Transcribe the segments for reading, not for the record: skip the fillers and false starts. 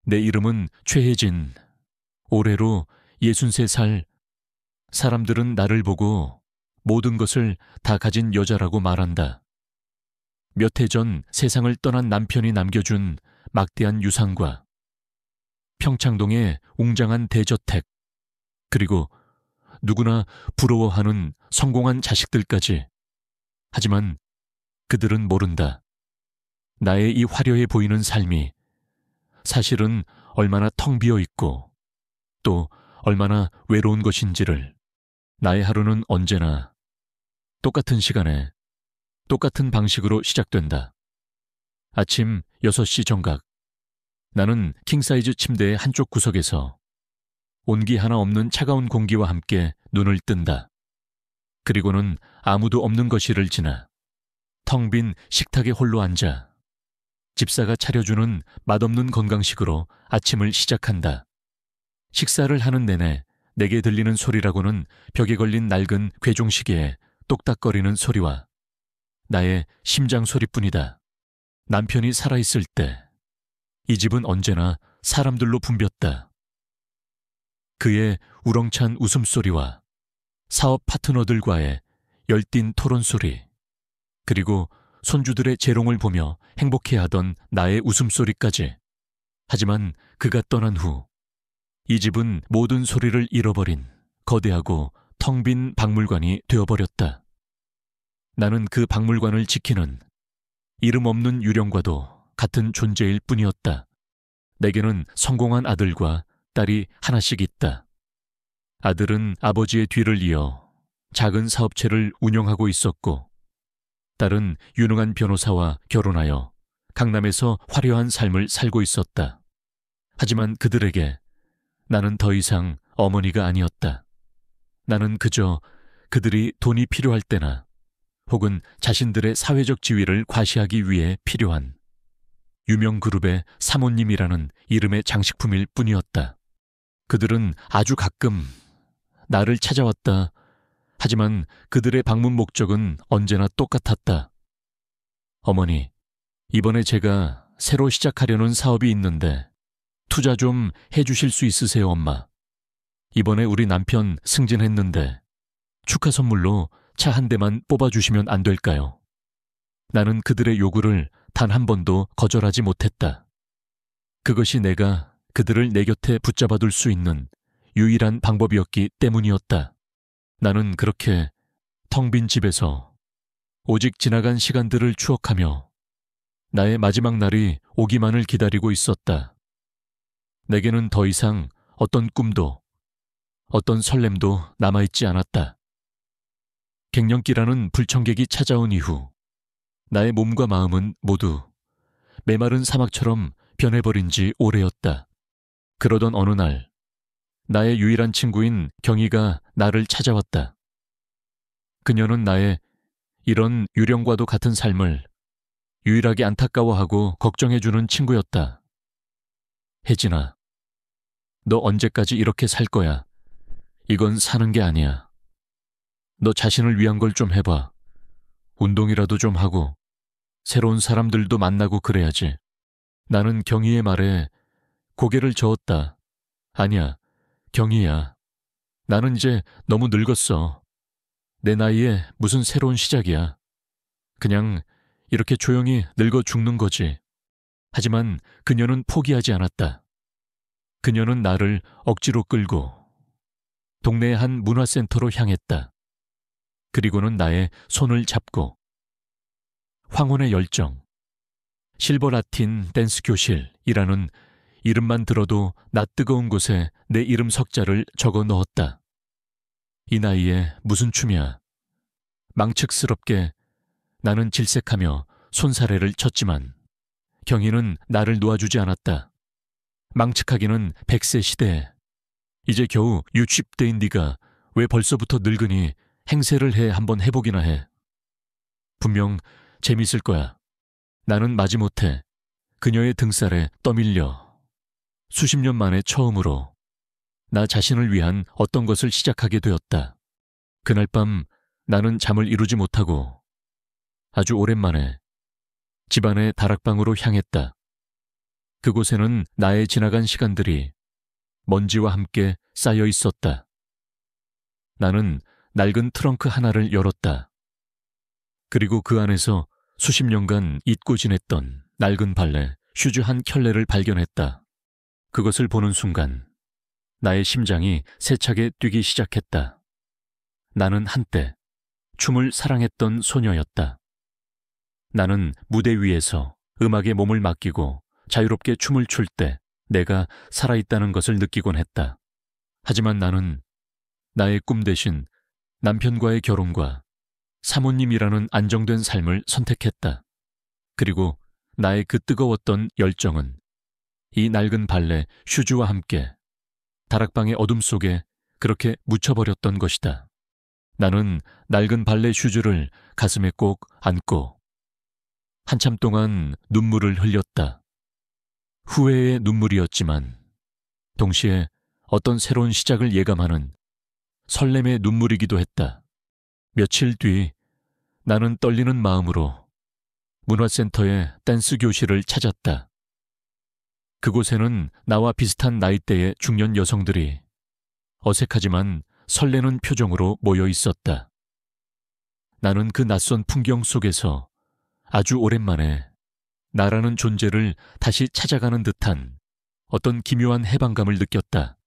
내 이름은 최혜진. 올해로 63살. 사람들은 나를 보고 모든 것을 다 가진 여자라고 말한다. 몇 해 전 세상을 떠난 남편이 남겨준 막대한 유산과 평창동의 웅장한 대저택, 그리고 누구나 부러워하는 성공한 자식들까지. 하지만 그들은 모른다. 나의 이 화려해 보이는 삶이 사실은 얼마나 텅 비어 있고 또 얼마나 외로운 것인지를. 나의 하루는 언제나 똑같은 시간에 똑같은 방식으로 시작된다. 아침 6시 정각. 나는 킹사이즈 침대의 한쪽 구석에서 온기 하나 없는 차가운 공기와 함께 눈을 뜬다. 그리고는 아무도 없는 거실을 지나 텅 빈 식탁에 홀로 앉아 집사가 차려주는 맛없는 건강식으로 아침을 시작한다. 식사를 하는 내내 내게 들리는 소리라고는 벽에 걸린 낡은 괴종시계의 똑딱거리는 소리와 나의 심장 소리뿐이다. 남편이 살아있을 때 이 집은 언제나 사람들로 붐볐다. 그의 우렁찬 웃음소리와 사업 파트너들과의 열띤 토론소리, 그리고 손주들의 재롱을 보며 행복해하던 나의 웃음소리까지. 하지만 그가 떠난 후 이 집은 모든 소리를 잃어버린 거대하고 텅 빈 박물관이 되어버렸다. 나는 그 박물관을 지키는 이름 없는 유령과도 같은 존재일 뿐이었다. 내게는 성공한 아들과 딸이 하나씩 있다. 아들은 아버지의 뒤를 이어 작은 사업체를 운영하고 있었고, 딸은 유능한 변호사와 결혼하여 강남에서 화려한 삶을 살고 있었다. 하지만 그들에게 나는 더 이상 어머니가 아니었다. 나는 그저 그들이 돈이 필요할 때나 혹은 자신들의 사회적 지위를 과시하기 위해 필요한 유명 그룹의 사모님이라는 이름의 장식품일 뿐이었다. 그들은 아주 가끔 나를 찾아왔다. 하지만 그들의 방문 목적은 언제나 똑같았다. 어머니, 이번에 제가 새로 시작하려는 사업이 있는데 투자 좀 해주실 수 있으세요, 엄마? 이번에 우리 남편 승진했는데 축하 선물로 차 한 대만 뽑아주시면 안 될까요? 나는 그들의 요구를 단 한 번도 거절하지 못했다. 그것이 내가 그들을 내 곁에 붙잡아둘 수 있는 유일한 방법이었기 때문이었다. 나는 그렇게 텅 빈 집에서 오직 지나간 시간들을 추억하며 나의 마지막 날이 오기만을 기다리고 있었다. 내게는 더 이상 어떤 꿈도 어떤 설렘도 남아있지 않았다. 갱년기라는 불청객이 찾아온 이후 나의 몸과 마음은 모두 메마른 사막처럼 변해버린 지 오래였다. 그러던 어느 날 나의 유일한 친구인 경희가 나를 찾아왔다. 그녀는 나의 이런 유령과도 같은 삶을 유일하게 안타까워하고 걱정해주는 친구였다. 혜진아, 너 언제까지 이렇게 살 거야? 이건 사는 게 아니야. 너 자신을 위한 걸 좀 해봐. 운동이라도 좀 하고 새로운 사람들도 만나고 그래야지. 나는 경희의 말에 고개를 저었다. 아니야, 경희야. 나는 이제 너무 늙었어. 내 나이에 무슨 새로운 시작이야. 그냥 이렇게 조용히 늙어 죽는 거지. 하지만 그녀는 포기하지 않았다. 그녀는 나를 억지로 끌고 동네의 한 문화센터로 향했다. 그리고는 나의 손을 잡고 황혼의 열정, 실버 라틴 댄스 교실이라는 이름만 들어도 낯뜨거운 곳에 내 이름 석자를 적어 넣었다. 이 나이에 무슨 춤이야. 망측스럽게 나는 질색하며 손사래를 쳤지만 경희는 나를 놓아주지 않았다. 망측하기는 100세 시대에 이제 겨우 60대인 네가 왜 벌써부터 늙으니 행세를 해 한번 해보기나 해. 분명 재밌을 거야. 나는 마지못해 그녀의 등살에 떠밀려 수십 년 만에 처음으로 나 자신을 위한 어떤 것을 시작하게 되었다. 그날 밤 나는 잠을 이루지 못하고 아주 오랜만에 집안의 다락방으로 향했다. 그곳에는 나의 지나간 시간들이 먼지와 함께 쌓여 있었다. 나는 낡은 트렁크 하나를 열었다. 그리고 그 안에서 수십 년간 잊고 지냈던 낡은 발레, 슈즈 한 켤레를 발견했다. 그것을 보는 순간 나의 심장이 세차게 뛰기 시작했다. 나는 한때 춤을 사랑했던 소녀였다. 나는 무대 위에서 음악에 몸을 맡기고 자유롭게 춤을 출 때 내가 살아있다는 것을 느끼곤 했다. 하지만 나는 나의 꿈 대신 남편과의 결혼과 사모님이라는 안정된 삶을 선택했다. 그리고 나의 그 뜨거웠던 열정은 이 낡은 발레 슈즈와 함께 다락방의 어둠 속에 그렇게 묻혀버렸던 것이다. 나는 낡은 발레 슈즈를 가슴에 꼭 안고 한참 동안 눈물을 흘렸다. 후회의 눈물이었지만 동시에 어떤 새로운 시작을 예감하는 설렘의 눈물이기도 했다. 며칠 뒤 나는 떨리는 마음으로 문화센터의 댄스 교실을 찾았다. 그곳에는 나와 비슷한 나이대의 중년 여성들이 어색하지만 설레는 표정으로 모여 있었다. 나는 그 낯선 풍경 속에서 아주 오랜만에 나라는 존재를 다시 찾아가는 듯한 어떤 기묘한 해방감을 느꼈다.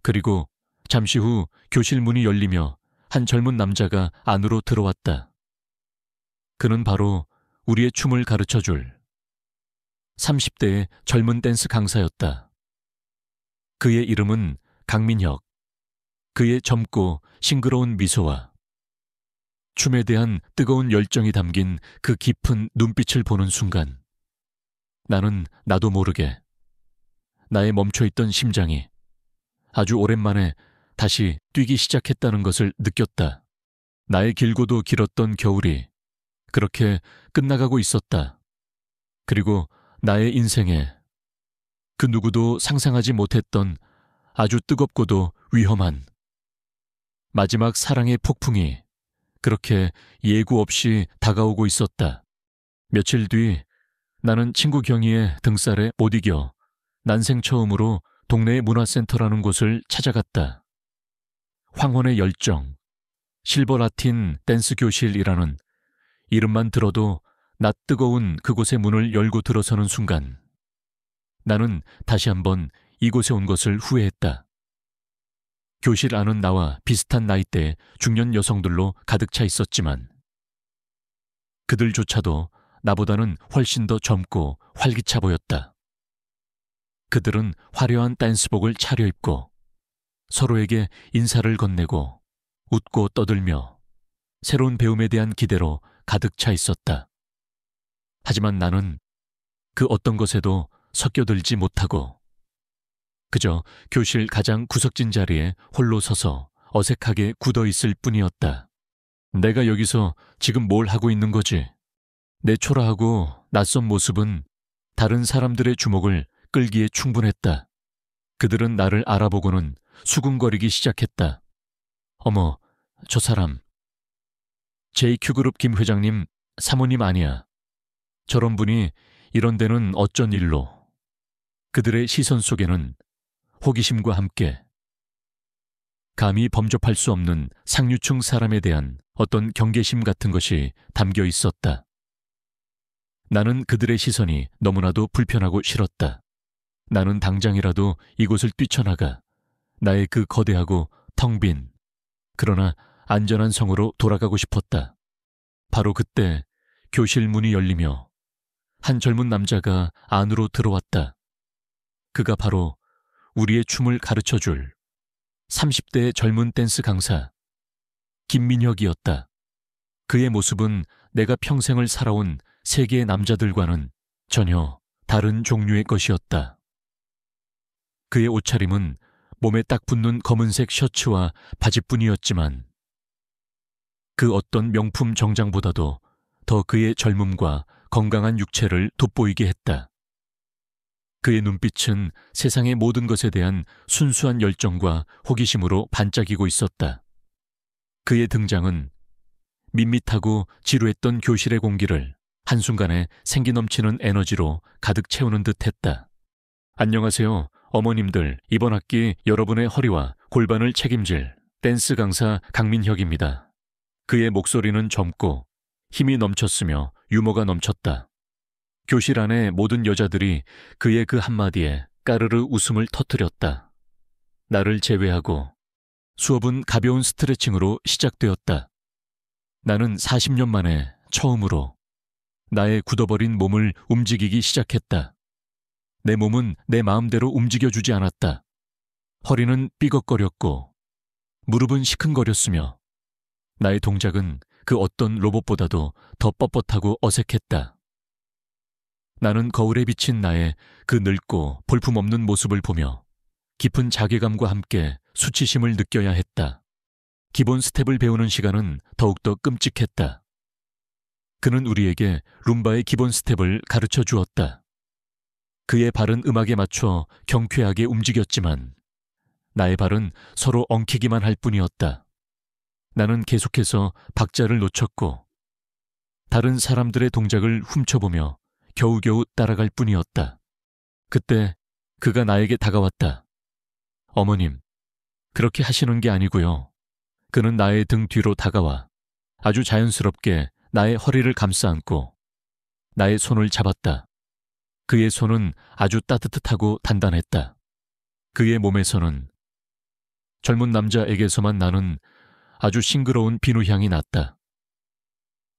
그리고 잠시 후 교실 문이 열리며 한 젊은 남자가 안으로 들어왔다. 그는 바로 우리의 춤을 가르쳐줄 30대의 젊은 댄스 강사였다. 그의 이름은 강민혁. 그의 젊고 싱그러운 미소와 춤에 대한 뜨거운 열정이 담긴 그 깊은 눈빛을 보는 순간 나는 나도 모르게 나의 멈춰있던 심장이 아주 오랜만에 다시 뛰기 시작했다는 것을 느꼈다. 나의 길고도 길었던 겨울이 그렇게 끝나가고 있었다. 그리고 나의 인생에 그 누구도 상상하지 못했던 아주 뜨겁고도 위험한 마지막 사랑의 폭풍이 그렇게 예고 없이 다가오고 있었다. 며칠 뒤 나는 친구 경희의 등살에 못 이겨 난생 처음으로 동네의 문화센터라는 곳을 찾아갔다. 황혼의 열정, 실버 라틴 댄스 교실이라는 이름만 들어도 낯 뜨거운 그곳의 문을 열고 들어서는 순간 나는 다시 한번 이곳에 온 것을 후회했다. 교실 안은 나와 비슷한 나이대의 중년 여성들로 가득 차 있었지만 그들조차도 나보다는 훨씬 더 젊고 활기차 보였다. 그들은 화려한 댄스복을 차려입고 서로에게 인사를 건네고 웃고 떠들며 새로운 배움에 대한 기대로 가득 차 있었다. 하지만 나는 그 어떤 것에도 섞여들지 못하고 그저 교실 가장 구석진 자리에 홀로 서서 어색하게 굳어 있을 뿐이었다. 내가 여기서 지금 뭘 하고 있는 거지? 내 초라하고 낯선 모습은 다른 사람들의 주목을 끌기에 충분했다. 그들은 나를 알아보고는 수군거리기 시작했다. 어머, 저 사람. JQ그룹 김 회장님 사모님 아니야. 저런 분이 이런 데는 어쩐 일로. 그들의 시선 속에는 호기심과 함께 감히 범접할 수 없는 상류층 사람에 대한 어떤 경계심 같은 것이 담겨 있었다. 나는 그들의 시선이 너무나도 불편하고 싫었다. 나는 당장이라도 이곳을 뛰쳐나가 나의 그 거대하고 텅 빈 그러나 안전한 성으로 돌아가고 싶었다. 바로 그때 교실 문이 열리며 한 젊은 남자가 안으로 들어왔다. 그가 바로 우리의 춤을 가르쳐줄 30대의 젊은 댄스 강사 김민혁이었다. 그의 모습은 내가 평생을 살아온 세계의 남자들과는 전혀 다른 종류의 것이었다. 그의 옷차림은 몸에 딱 붙는 검은색 셔츠와 바지뿐이었지만 그 어떤 명품 정장보다도 더 그의 젊음과 건강한 육체를 돋보이게 했다. 그의 눈빛은 세상의 모든 것에 대한 순수한 열정과 호기심으로 반짝이고 있었다. 그의 등장은 밋밋하고 지루했던 교실의 공기를 한순간에 생기 넘치는 에너지로 가득 채우는 듯 했다. 안녕하세요. 어머님들, 이번 학기 여러분의 허리와 골반을 책임질 댄스 강사 강민혁입니다. 그의 목소리는 젊고 힘이 넘쳤으며 유머가 넘쳤다. 교실 안의 모든 여자들이 그의 그 한마디에 까르르 웃음을 터뜨렸다. 나를 제외하고 수업은 가벼운 스트레칭으로 시작되었다. 나는 40년 만에 처음으로 나의 굳어버린 몸을 움직이기 시작했다. 내 몸은 내 마음대로 움직여주지 않았다. 허리는 삐걱거렸고 무릎은 시큰거렸으며 나의 동작은 그 어떤 로봇보다도 더 뻣뻣하고 어색했다. 나는 거울에 비친 나의 그 늙고 볼품없는 모습을 보며 깊은 자괴감과 함께 수치심을 느껴야 했다. 기본 스텝을 배우는 시간은 더욱더 끔찍했다. 그는 우리에게 룸바의 기본 스텝을 가르쳐 주었다. 그의 발은 음악에 맞춰 경쾌하게 움직였지만 나의 발은 서로 엉키기만 할 뿐이었다. 나는 계속해서 박자를 놓쳤고 다른 사람들의 동작을 훔쳐보며 겨우겨우 따라갈 뿐이었다. 그때 그가 나에게 다가왔다. 어머님, 그렇게 하시는 게 아니고요. 그는 나의 등 뒤로 다가와 아주 자연스럽게 나의 허리를 감싸 안고 나의 손을 잡았다. 그의 손은 아주 따뜻하고 단단했다. 그의 몸에서는 젊은 남자에게서만 나는 아주 싱그러운 비누향이 났다.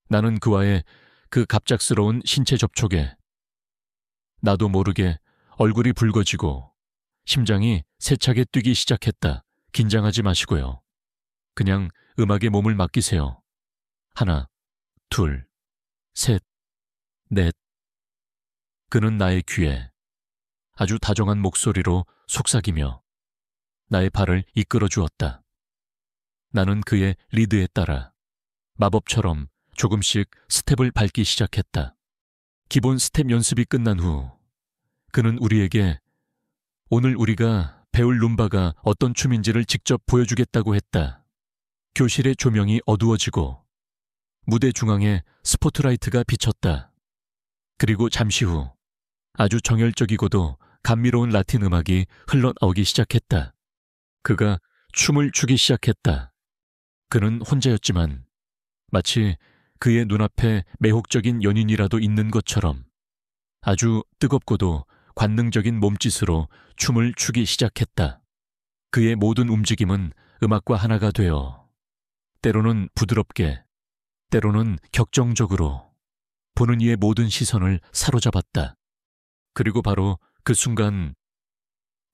나는 그와의 그 갑작스러운 신체 접촉에 나도 모르게 얼굴이 붉어지고 심장이 세차게 뛰기 시작했다. 긴장하지 마시고요. 그냥 음악에 몸을 맡기세요. 하나, 둘, 셋, 넷. 그는 나의 귀에 아주 다정한 목소리로 속삭이며 나의 발을 이끌어 주었다. 나는 그의 리드에 따라 마법처럼 조금씩 스텝을 밟기 시작했다. 기본 스텝 연습이 끝난 후 그는 우리에게 오늘 우리가 배울 룸바가 어떤 춤인지를 직접 보여주겠다고 했다. 교실의 조명이 어두워지고 무대 중앙에 스포트라이트가 비쳤다. 그리고 잠시 후 아주 정열적이고도 감미로운 라틴 음악이 흘러나오기 시작했다. 그가 춤을 추기 시작했다. 그는 혼자였지만 마치 그의 눈앞에 매혹적인 연인이라도 있는 것처럼 아주 뜨겁고도 관능적인 몸짓으로 춤을 추기 시작했다. 그의 모든 움직임은 음악과 하나가 되어 때로는 부드럽게, 때로는 격정적으로 보는 이의 모든 시선을 사로잡았다. 그리고 바로 그 순간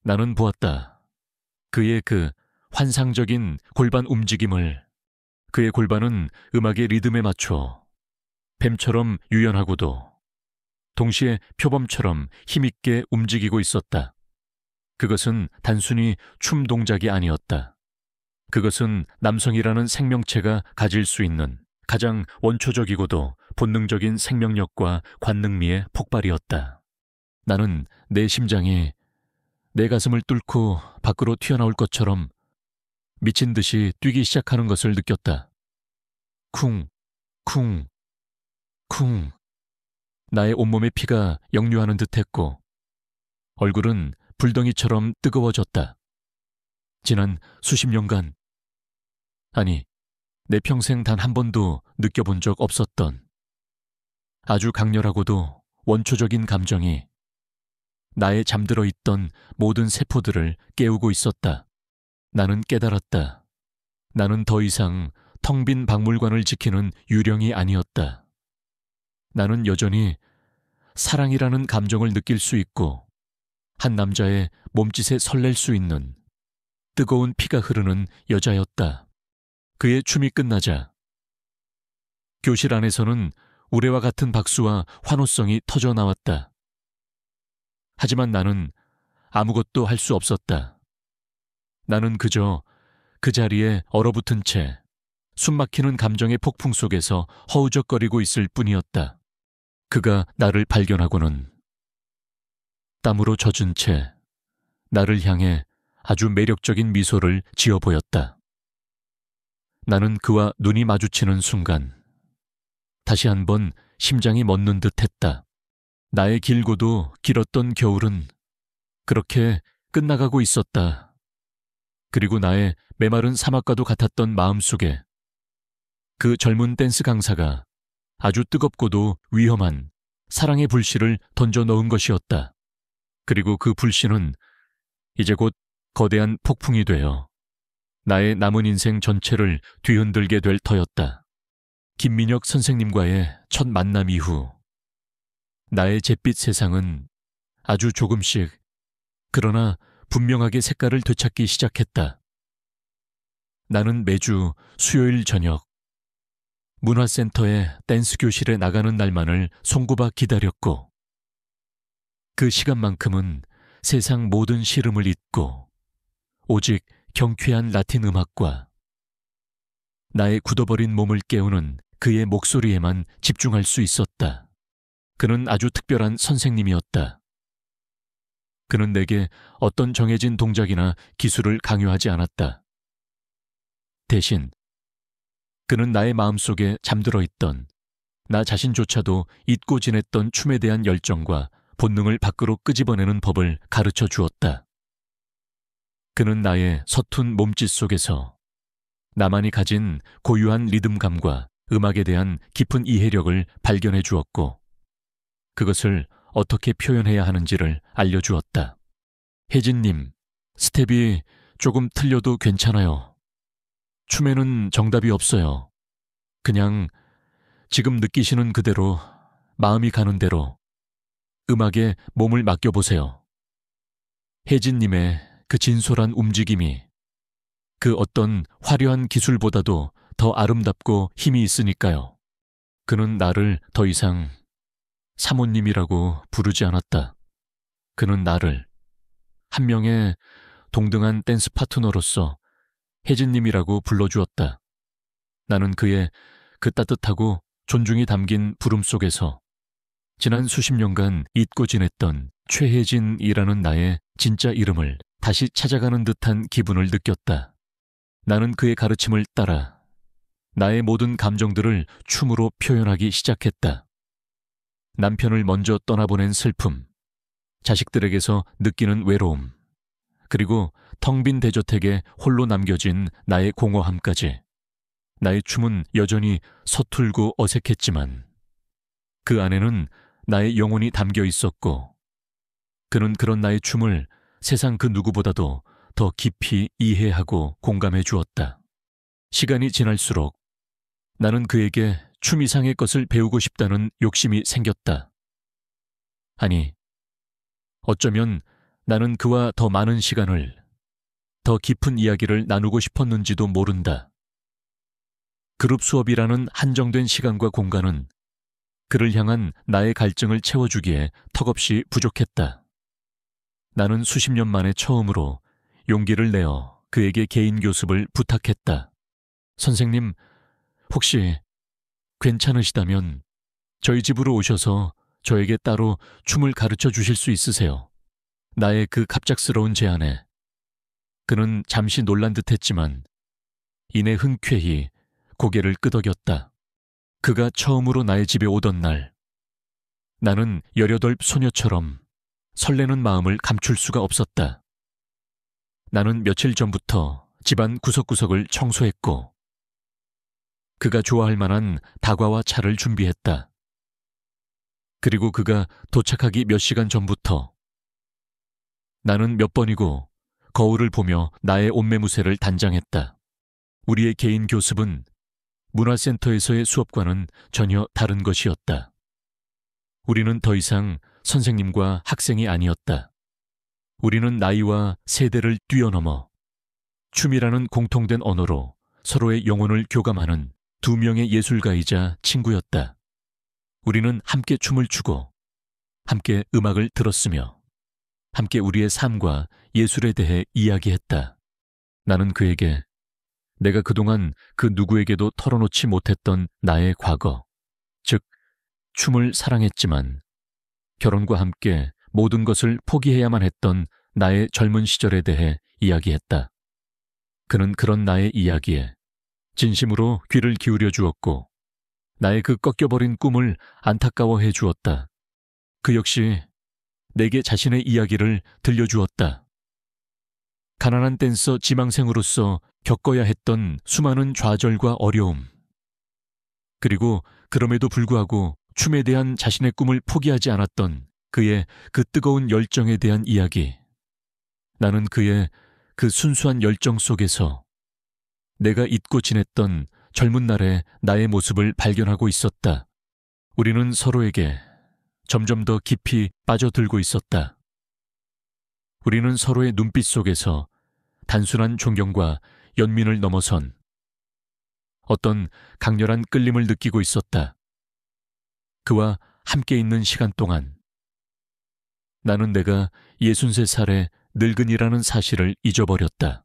나는 보았다. 그의 그 환상적인 골반 움직임을. 그의 골반은 음악의 리듬에 맞춰 뱀처럼 유연하고도 동시에 표범처럼 힘있게 움직이고 있었다. 그것은 단순히 춤 동작이 아니었다. 그것은 남성이라는 생명체가 가질 수 있는 가장 원초적이고도 본능적인 생명력과 관능미의 폭발이었다. 나는 내 심장이 내 가슴을 뚫고 밖으로 튀어나올 것처럼 미친 듯이 뛰기 시작하는 것을 느꼈다. 쿵, 쿵, 쿵. 나의 온몸의 피가 역류하는 듯했고 얼굴은 불덩이처럼 뜨거워졌다. 지난 수십 년간, 아니, 내 평생 단 한 번도 느껴본 적 없었던 아주 강렬하고도 원초적인 감정이 나의 잠들어 있던 모든 세포들을 깨우고 있었다. 나는 깨달았다. 나는 더 이상 텅 빈 박물관을 지키는 유령이 아니었다. 나는 여전히 사랑이라는 감정을 느낄 수 있고 한 남자의 몸짓에 설렐 수 있는 뜨거운 피가 흐르는 여자였다. 그의 춤이 끝나자 교실 안에서는 우레와 같은 박수와 환호성이 터져 나왔다. 하지만 나는 아무것도 할 수 없었다. 나는 그저 그 자리에 얼어붙은 채 숨막히는 감정의 폭풍 속에서 허우적거리고 있을 뿐이었다. 그가 나를 발견하고는 땀으로 젖은 채 나를 향해 아주 매력적인 미소를 지어 보였다. 나는 그와 눈이 마주치는 순간 다시 한번 심장이 멎는 듯 했다. 나의 길고도 길었던 겨울은 그렇게 끝나가고 있었다. 그리고 나의 메마른 사막과도 같았던 마음속에 그 젊은 댄스 강사가 아주 뜨겁고도 위험한 사랑의 불씨를 던져 넣은 것이었다. 그리고 그 불씨는 이제 곧 거대한 폭풍이 되어 나의 남은 인생 전체를 뒤흔들게 될 터였다. 김민혁 선생님과의 첫 만남 이후 나의 잿빛 세상은 아주 조금씩 그러나 분명하게 색깔을 되찾기 시작했다. 나는 매주 수요일 저녁 문화센터의 댄스 교실에 나가는 날만을 손꼽아 기다렸고 그 시간만큼은 세상 모든 시름을 잊고 오직 경쾌한 라틴 음악과 나의 굳어버린 몸을 깨우는 그의 목소리에만 집중할 수 있었다. 그는 아주 특별한 선생님이었다. 그는 내게 어떤 정해진 동작이나 기술을 강요하지 않았다. 대신 그는 나의 마음속에 잠들어 있던 나 자신조차도 잊고 지냈던 춤에 대한 열정과 본능을 밖으로 끄집어내는 법을 가르쳐 주었다. 그는 나의 서툰 몸짓 속에서 나만이 가진 고유한 리듬감과 음악에 대한 깊은 이해력을 발견해 주었고 그것을 어떻게 표현해야 하는지를 알려주었다. 혜진님, 스텝이 조금 틀려도 괜찮아요. 춤에는 정답이 없어요. 그냥 지금 느끼시는 그대로 마음이 가는 대로 음악에 몸을 맡겨보세요. 혜진님의 그 진솔한 움직임이 그 어떤 화려한 기술보다도 더 아름답고 힘이 있으니까요. 그는 나를 더 이상 사모님이라고 부르지 않았다. 그는 나를 한 명의 동등한 댄스 파트너로서 혜진님이라고 불러주었다. 나는 그의 그 따뜻하고 존중이 담긴 부름 속에서 지난 수십 년간 잊고 지냈던 최혜진이라는 나의 진짜 이름을 다시 찾아가는 듯한 기분을 느꼈다. 나는 그의 가르침을 따라 나의 모든 감정들을 춤으로 표현하기 시작했다. 남편을 먼저 떠나보낸 슬픔, 자식들에게서 느끼는 외로움, 그리고 텅 빈 대저택에 홀로 남겨진 나의 공허함까지. 나의 춤은 여전히 서툴고 어색했지만 그 안에는 나의 영혼이 담겨 있었고 그는 그런 나의 춤을 세상 그 누구보다도 더 깊이 이해하고 공감해 주었다. 시간이 지날수록 나는 그에게 춤 이상의 것을 배우고 싶다는 욕심이 생겼다. 아니, 어쩌면 나는 그와 더 많은 시간을, 더 깊은 이야기를 나누고 싶었는지도 모른다. 그룹 수업이라는 한정된 시간과 공간은 그를 향한 나의 갈증을 채워주기에 턱없이 부족했다. 나는 수십 년 만에 처음으로 용기를 내어 그에게 개인 교습을 부탁했다. 선생님, 혹시 괜찮으시다면 저희 집으로 오셔서 저에게 따로 춤을 가르쳐 주실 수 있으세요? 나의 그 갑작스러운 제안에 그는 잠시 놀란 듯했지만 이내 흔쾌히 고개를 끄덕였다. 그가 처음으로 나의 집에 오던 날, 나는 18 소녀처럼 설레는 마음을 감출 수가 없었다. 나는 며칠 전부터 집안 구석구석을 청소했고 그가 좋아할 만한 다과와 차를 준비했다. 그리고 그가 도착하기 몇 시간 전부터 나는 몇 번이고 거울을 보며 나의 옷매무새를 단장했다. 우리의 개인 교습은 문화센터에서의 수업과는 전혀 다른 것이었다. 우리는 더 이상 선생님과 학생이 아니었다. 우리는 나이와 세대를 뛰어넘어 춤이라는 공통된 언어로 서로의 영혼을 교감하는 두 명의 예술가이자 친구였다. 우리는 함께 춤을 추고 함께 음악을 들었으며 함께 우리의 삶과 예술에 대해 이야기했다. 나는 그에게 내가 그동안 그 누구에게도 털어놓지 못했던 나의 과거, 즉 춤을 사랑했지만 결혼과 함께 모든 것을 포기해야만 했던 나의 젊은 시절에 대해 이야기했다. 그는 그런 나의 이야기에 진심으로 귀를 기울여 주었고 나의 그 꺾여버린 꿈을 안타까워해 주었다. 그 역시 내게 자신의 이야기를 들려주었다. 가난한 댄서 지망생으로서 겪어야 했던 수많은 좌절과 어려움. 그리고 그럼에도 불구하고 춤에 대한 자신의 꿈을 포기하지 않았던 그의 그 뜨거운 열정에 대한 이야기. 나는 그의 그 순수한 열정 속에서 내가 잊고 지냈던 젊은 날의 나의 모습을 발견하고 있었다. 우리는 서로에게 점점 더 깊이 빠져들고 있었다. 우리는 서로의 눈빛 속에서 단순한 존경과 연민을 넘어선 어떤 강렬한 끌림을 느끼고 있었다. 그와 함께 있는 시간 동안 나는 내가 63살의 늙은이라는 사실을 잊어버렸다.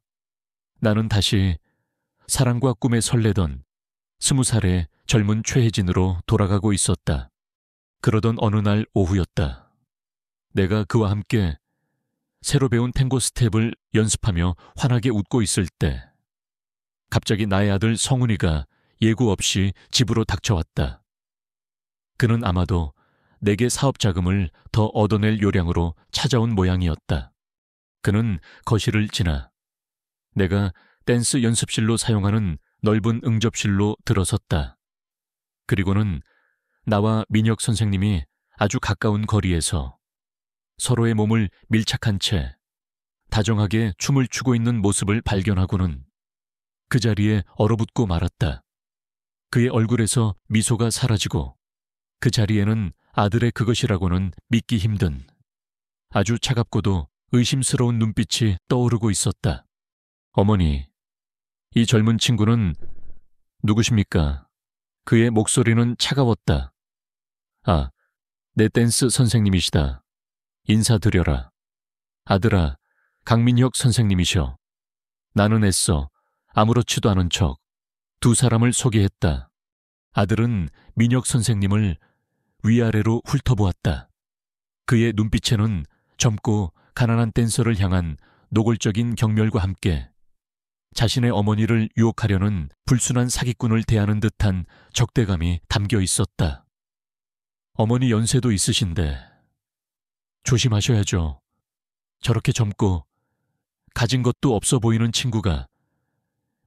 나는 다시 사랑과 꿈에 설레던 20살의 젊은 최혜진으로 돌아가고 있었다. 그러던 어느 날 오후였다. 내가 그와 함께 새로 배운 탱고 스텝을 연습하며 환하게 웃고 있을 때 갑자기 나의 아들 성훈이가 예고 없이 집으로 닥쳐왔다. 그는 아마도 내게 사업 자금을 더 얻어낼 요량으로 찾아온 모양이었다. 그는 거실을 지나 내가 댄스 연습실로 사용하는 넓은 응접실로 들어섰다. 그리고는 나와 민혁 선생님이 아주 가까운 거리에서 서로의 몸을 밀착한 채 다정하게 춤을 추고 있는 모습을 발견하고는 그 자리에 얼어붙고 말았다. 그의 얼굴에서 미소가 사라지고 그 자리에는 아들의 그것이라고는 믿기 힘든 아주 차갑고도 의심스러운 눈빛이 떠오르고 있었다. 어머니, 이 젊은 친구는 누구십니까? 그의 목소리는 차가웠다. 아, 내 댄스 선생님이시다. 인사드려라. 아들아, 강민혁 선생님이셔. 나는 애써 아무렇지도 않은 척 두 사람을 소개했다. 아들은 민혁 선생님을 위아래로 훑어보았다. 그의 눈빛에는 젊고 가난한 댄서를 향한 노골적인 경멸과 함께 자신의 어머니를 유혹하려는 불순한 사기꾼을 대하는 듯한 적대감이 담겨 있었다. 어머니 연세도 있으신데 조심하셔야죠. 저렇게 젊고 가진 것도 없어 보이는 친구가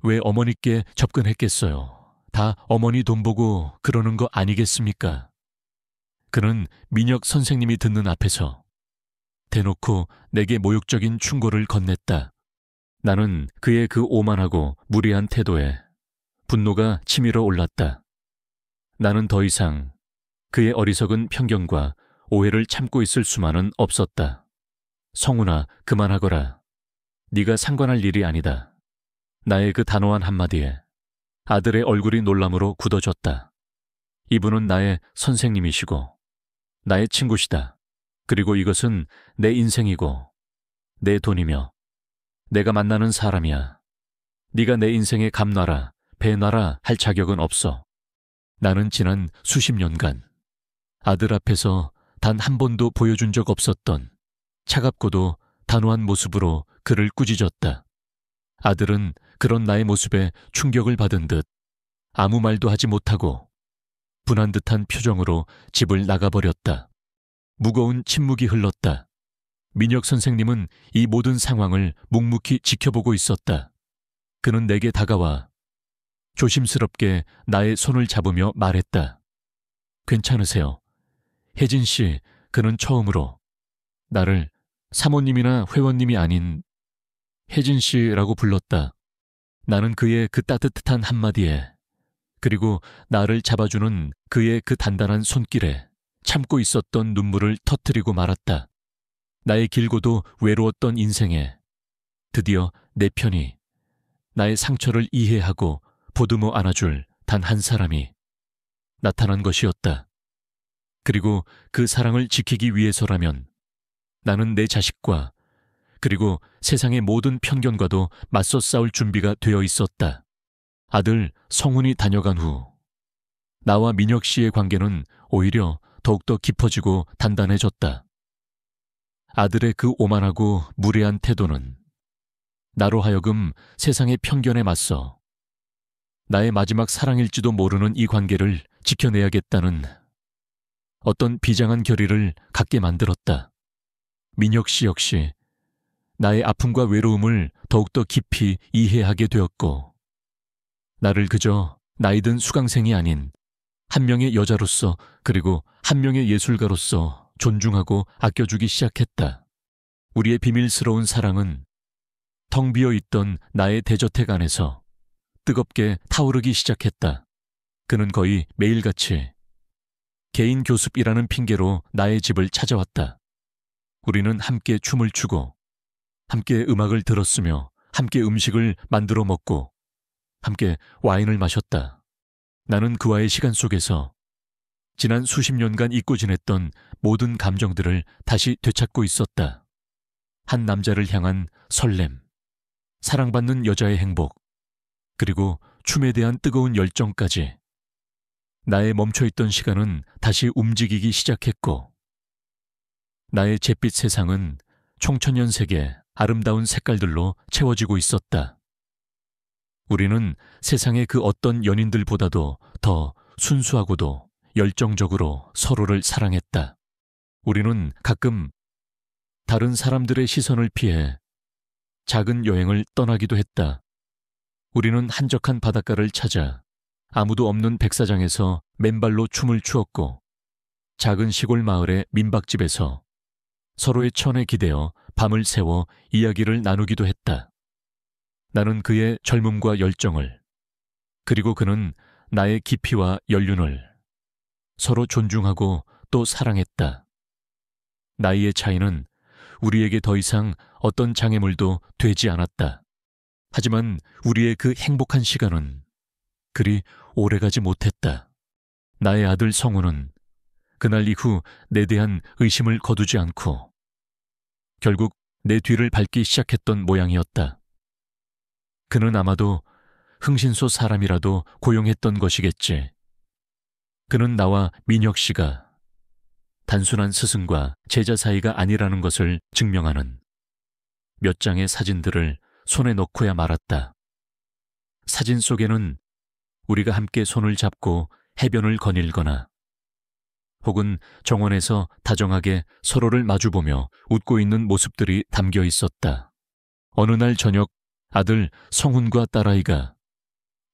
왜 어머니께 접근했겠어요? 다 어머니 돈 보고 그러는 거 아니겠습니까? 그는 민혁 선생님이 듣는 앞에서 대놓고 내게 모욕적인 충고를 건넸다. 나는 그의 그 오만하고 무례한 태도에 분노가 치밀어 올랐다. 나는 더 이상 그의 어리석은 편견과 오해를 참고 있을 수만은 없었다. 성훈아, 그만하거라. 네가 상관할 일이 아니다. 나의 그 단호한 한마디에 아들의 얼굴이 놀람으로 굳어졌다. 이분은 나의 선생님이시고 나의 친구시다. 그리고 이것은 내 인생이고 내 돈이며 내가 만나는 사람이야. 네가 내 인생에 감놔라, 배놔라 할 자격은 없어. 나는 지난 수십 년간 아들 앞에서 단 한 번도 보여준 적 없었던 차갑고도 단호한 모습으로 그를 꾸짖었다. 아들은 그런 나의 모습에 충격을 받은 듯 아무 말도 하지 못하고 분한 듯한 표정으로 집을 나가버렸다. 무거운 침묵이 흘렀다. 민혁 선생님은 이 모든 상황을 묵묵히 지켜보고 있었다. 그는 내게 다가와 조심스럽게 나의 손을 잡으며 말했다. 괜찮으세요? 혜진 씨, 그는 처음으로 나를 사모님이나 회원님이 아닌 혜진 씨라고 불렀다. 나는 그의 그 따뜻한 한마디에 그리고 나를 잡아주는 그의 그 단단한 손길에 참고 있었던 눈물을 터뜨리고 말았다. 나의 길고도 외로웠던 인생에 드디어 내 편이 나의 상처를 이해하고 보듬어 안아줄 단 한 사람이 나타난 것이었다. 그리고 그 사랑을 지키기 위해서라면 나는 내 자식과 그리고 세상의 모든 편견과도 맞서 싸울 준비가 되어 있었다. 아들 성훈이 다녀간 후 나와 민혁 씨의 관계는 오히려 더욱더 깊어지고 단단해졌다. 아들의 그 오만하고 무례한 태도는 나로 하여금 세상의 편견에 맞서 나의 마지막 사랑일지도 모르는 이 관계를 지켜내야겠다는 어떤 비장한 결의를 갖게 만들었다. 민혁 씨 역시 나의 아픔과 외로움을 더욱더 깊이 이해하게 되었고, 나를 그저 나이든 수강생이 아닌 한 명의 여자로서, 그리고 한 명의 예술가로서 존중하고 아껴주기 시작했다. 우리의 비밀스러운 사랑은 텅 비어 있던 나의 대저택 안에서 뜨겁게 타오르기 시작했다. 그는 거의 매일같이 개인 교습이라는 핑계로 나의 집을 찾아왔다. 우리는 함께 춤을 추고, 함께 음악을 들었으며, 함께 음식을 만들어 먹고, 함께 와인을 마셨다. 나는 그와의 시간 속에서 지난 수십 년간 잊고 지냈던 모든 감정들을 다시 되찾고 있었다. 한 남자를 향한 설렘, 사랑받는 여자의 행복, 그리고 춤에 대한 뜨거운 열정까지. 나의 멈춰있던 시간은 다시 움직이기 시작했고, 나의 잿빛 세상은 총천연색의 아름다운 색깔들로 채워지고 있었다. 우리는 세상의 그 어떤 연인들보다도 더 순수하고도 열정적으로 서로를 사랑했다. 우리는 가끔 다른 사람들의 시선을 피해 작은 여행을 떠나기도 했다. 우리는 한적한 바닷가를 찾아 아무도 없는 백사장에서 맨발로 춤을 추었고, 작은 시골 마을의 민박집에서 서로의 천에 기대어 밤을 새워 이야기를 나누기도 했다. 나는 그의 젊음과 열정을, 그리고 그는 나의 깊이와 연륜을 서로 존중하고 또 사랑했다. 나이의 차이는 우리에게 더 이상 어떤 장애물도 되지 않았다. 하지만 우리의 그 행복한 시간은 그리 오래가지 못했다. 나의 아들 성우는 그날 이후 내 대한 의심을 거두지 않고 결국 내 뒤를 밟기 시작했던 모양이었다. 그는 아마도 흥신소 사람이라도 고용했던 것이겠지. 그는 나와 민혁 씨가 단순한 스승과 제자 사이가 아니라는 것을 증명하는 몇 장의 사진들을 손에 넣고야 말았다. 사진 속에는 우리가 함께 손을 잡고 해변을 거닐거나 혹은 정원에서 다정하게 서로를 마주보며 웃고 있는 모습들이 담겨 있었다. 어느 날 저녁 아들 성훈과 딸아이가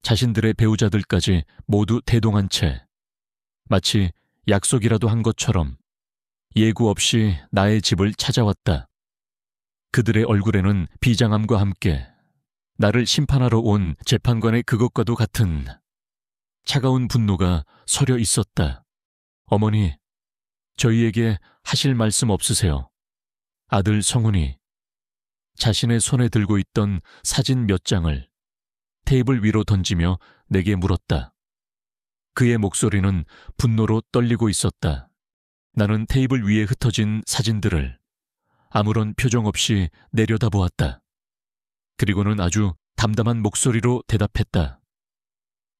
자신들의 배우자들까지 모두 대동한 채 마치 약속이라도 한 것처럼 예고 없이 나의 집을 찾아왔다. 그들의 얼굴에는 비장함과 함께 나를 심판하러 온 재판관의 그것과도 같은 차가운 분노가 서려 있었다. 어머니, 저희에게 하실 말씀 없으세요? 아들 성훈이 자신의 손에 들고 있던 사진 몇 장을 테이블 위로 던지며 내게 물었다. 그의 목소리는 분노로 떨리고 있었다. 나는 테이블 위에 흩어진 사진들을 아무런 표정 없이 내려다보았다. 그리고는 아주 담담한 목소리로 대답했다.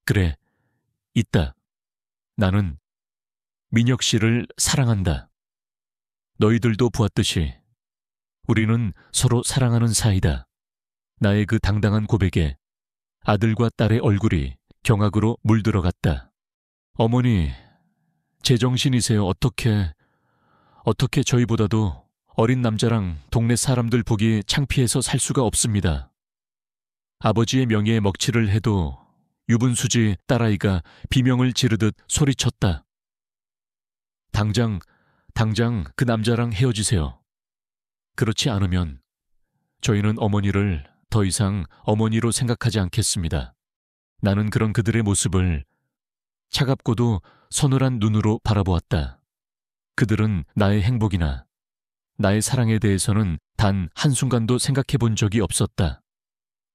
그래, 있다. 나는 민혁 씨를 사랑한다. 너희들도 보았듯이 우리는 서로 사랑하는 사이다. 나의 그 당당한 고백에 아들과 딸의 얼굴이 경악으로 물들어갔다. 어머니, 제정신이세요. 어떻게 저희보다도 어린 남자랑 동네 사람들 보기 창피해서 살 수가 없습니다. 아버지의 명예에 먹칠을 해도 유분수지 딸아이가 비명을 지르듯 소리쳤다. 당장 그 남자랑 헤어지세요. 그렇지 않으면 저희는 어머니를 더 이상 어머니로 생각하지 않겠습니다. 나는 그런 그들의 모습을 차갑고도 서늘한 눈으로 바라보았다. 그들은 나의 행복이나 나의 사랑에 대해서는 단 한순간도 생각해 본 적이 없었다.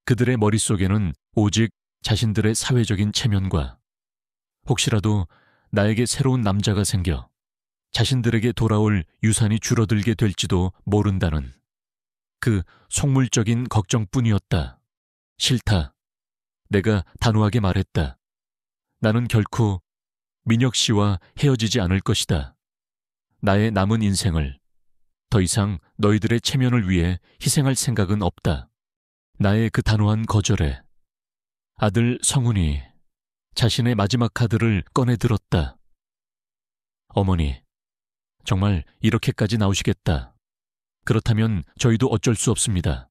그들의 머릿속에는 오직 자신들의 사회적인 체면과 혹시라도 나에게 새로운 남자가 생겨 자신들에게 돌아올 유산이 줄어들게 될지도 모른다는 그 속물적인 걱정뿐이었다. 싫다. 내가 단호하게 말했다. 나는 결코 민혁 씨와 헤어지지 않을 것이다. 나의 남은 인생을 더 이상 너희들의 체면을 위해 희생할 생각은 없다. 나의 그 단호한 거절에 아들 성훈이 자신의 마지막 카드를 꺼내 들었다. 어머니, 정말 이렇게까지 나오시겠다. 그렇다면 저희도 어쩔 수 없습니다.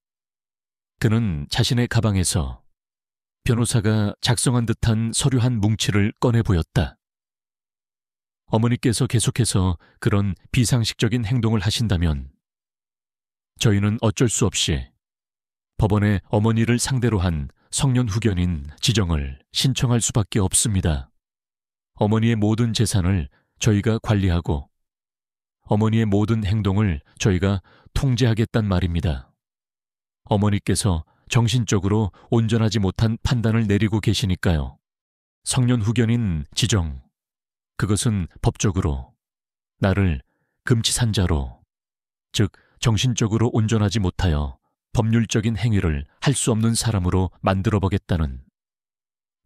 그는 자신의 가방에서 변호사가 작성한 듯한 서류 한 뭉치를 꺼내 보였다. 어머니께서 계속해서 그런 비상식적인 행동을 하신다면 저희는 어쩔 수 없이 법원에 어머니를 상대로 한 성년 후견인 지정을 신청할 수밖에 없습니다. 어머니의 모든 재산을 저희가 관리하고 어머니의 모든 행동을 저희가 통제하겠단 말입니다. 어머니께서 정신적으로 온전하지 못한 판단을 내리고 계시니까요. 성년 후견인 지정, 그것은 법적으로 나를 금치산자로, 즉 정신적으로 온전하지 못하여 법률적인 행위를 할 수 없는 사람으로 만들어보겠다는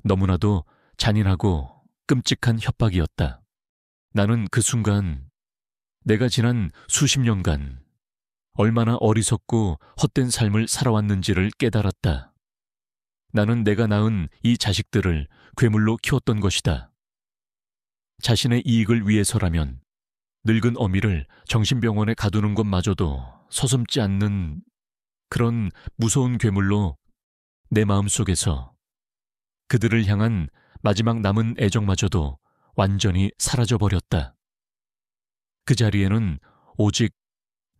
너무나도 잔인하고 끔찍한 협박이었다. 나는 그 순간 내가 지난 수십 년간 얼마나 어리석고 헛된 삶을 살아왔는지를 깨달았다. 나는 내가 낳은 이 자식들을 괴물로 키웠던 것이다. 자신의 이익을 위해서라면 늙은 어미를 정신병원에 가두는 것마저도 서슴지 않는 그런 무서운 괴물로 내 마음속에서 그들을 향한 마지막 남은 애정마저도 완전히 사라져버렸다. 그 자리에는 오직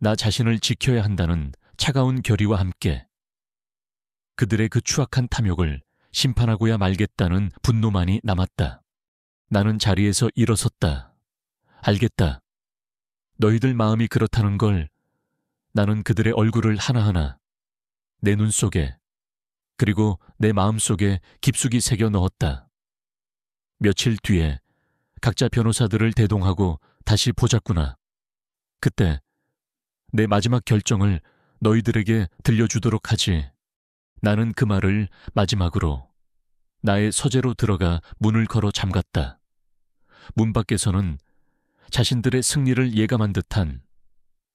나 자신을 지켜야 한다는 차가운 결의와 함께 그들의 그 추악한 탐욕을 심판하고야 말겠다는 분노만이 남았다. 나는 자리에서 일어섰다. 알겠다. 너희들 마음이 그렇다는 걸 나는 그들의 얼굴을 하나하나 내 눈 속에 그리고 내 마음 속에 깊숙이 새겨 넣었다. 며칠 뒤에 각자 변호사들을 대동하고 다시 보자꾸나. 그때 내 마지막 결정을 너희들에게 들려주도록 하지. 나는 그 말을 마지막으로 나의 서재로 들어가 문을 걸어 잠갔다. 문 밖에서는 자신들의 승리를 예감한 듯한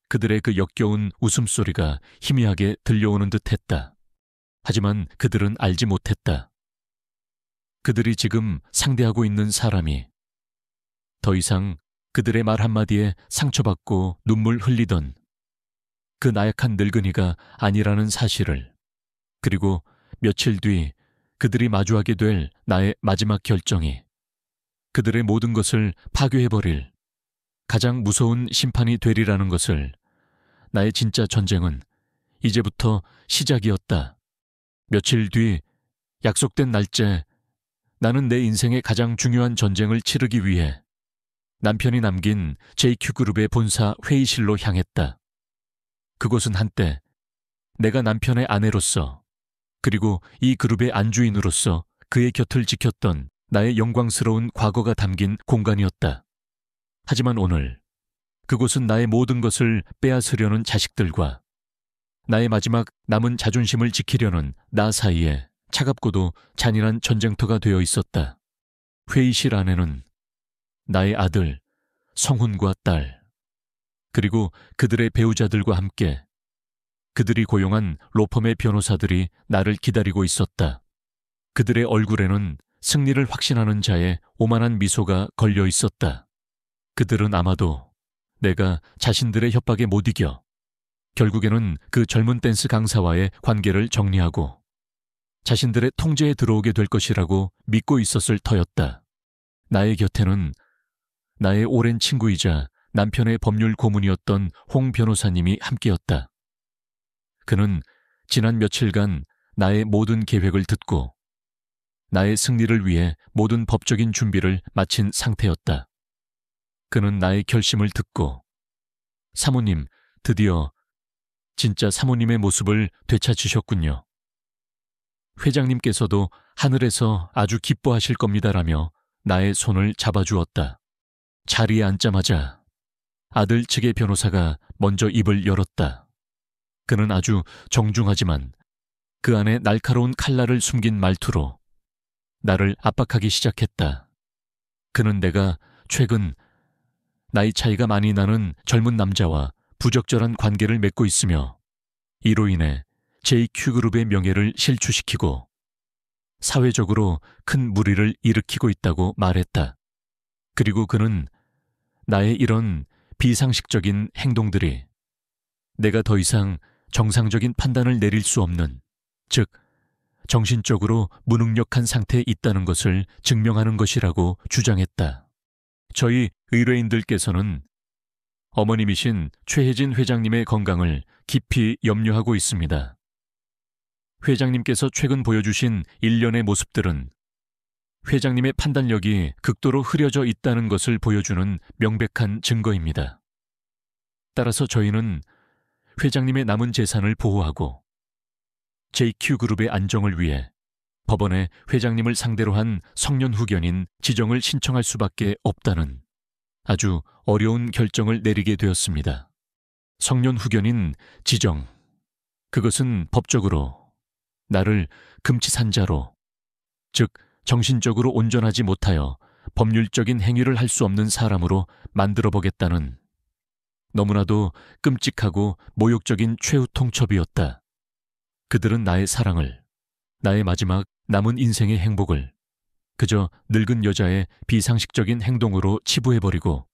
그들의 그 역겨운 웃음소리가 희미하게 들려오는 듯했다. 하지만 그들은 알지 못했다. 그들이 지금 상대하고 있는 사람이 더 이상 그들의 말 한마디에 상처받고 눈물 흘리던 그 나약한 늙은이가 아니라는 사실을, 그리고 며칠 뒤 그들이 마주하게 될 나의 마지막 결정이 그들의 모든 것을 파괴해버릴 가장 무서운 심판이 되리라는 것을, 나의 진짜 전쟁은 이제부터 시작이었다. 며칠 뒤 약속된 날째 나는 내 인생의 가장 중요한 전쟁을 치르기 위해 남편이 남긴 JQ그룹의 본사 회의실로 향했다. 그곳은 한때 내가 남편의 아내로서 그리고 이 그룹의 안주인으로서 그의 곁을 지켰던 나의 영광스러운 과거가 담긴 공간이었다. 하지만 오늘 그곳은 나의 모든 것을 빼앗으려는 자식들과 나의 마지막 남은 자존심을 지키려는 나 사이에 차갑고도 잔인한 전쟁터가 되어 있었다. 회의실 안에는 나의 아들, 성훈과 딸, 그리고 그들의 배우자들과 함께 그들이 고용한 로펌의 변호사들이 나를 기다리고 있었다. 그들의 얼굴에는 승리를 확신하는 자의 오만한 미소가 걸려 있었다. 그들은 아마도 내가 자신들의 협박에 못 이겨 결국에는 그 젊은 댄스 강사와의 관계를 정리하고 자신들의 통제에 들어오게 될 것이라고 믿고 있었을 터였다. 나의 곁에는 나의 오랜 친구이자 남편의 법률 고문이었던 홍 변호사님이 함께였다. 그는 지난 며칠간 나의 모든 계획을 듣고 나의 승리를 위해 모든 법적인 준비를 마친 상태였다. 그는 나의 결심을 듣고 사모님, 드디어 진짜 사모님의 모습을 되찾으셨군요. 회장님께서도 하늘에서 아주 기뻐하실 겁니다라며 나의 손을 잡아주었다. 자리에 앉자마자 아들 측의 변호사가 먼저 입을 열었다. 그는 아주 정중하지만 그 안에 날카로운 칼날을 숨긴 말투로 나를 압박하기 시작했다. 그는 내가 최근 나이 차이가 많이 나는 젊은 남자와 부적절한 관계를 맺고 있으며 이로 인해 JQ그룹의 명예를 실추시키고 사회적으로 큰 무리를 일으키고 있다고 말했다. 그리고 그는 나의 이런 비상식적인 행동들이 내가 더 이상 정상적인 판단을 내릴 수 없는, 즉 정신적으로 무능력한 상태에 있다는 것을 증명하는 것이라고 주장했다. 저희 의뢰인들께서는 어머님이신 최혜진 회장님의 건강을 깊이 염려하고 있습니다. 회장님께서 최근 보여주신 일련의 모습들은 회장님의 판단력이 극도로 흐려져 있다는 것을 보여주는 명백한 증거입니다. 따라서 저희는 회장님의 남은 재산을 보호하고 JQ그룹의 안정을 위해 법원에 회장님을 상대로 한 성년후견인 지정을 신청할 수밖에 없다는 아주 어려운 결정을 내리게 되었습니다. 성년후견인 지정, 그것은 법적으로 나를 금치산자로, 즉 정신적으로 온전하지 못하여 법률적인 행위를 할 수 없는 사람으로 만들어보겠다는 너무나도 끔찍하고 모욕적인 최후 통첩이었다. 그들은 나의 사랑을, 나의 마지막 남은 인생의 행복을 그저 늙은 여자의 비상식적인 행동으로 치부해버리고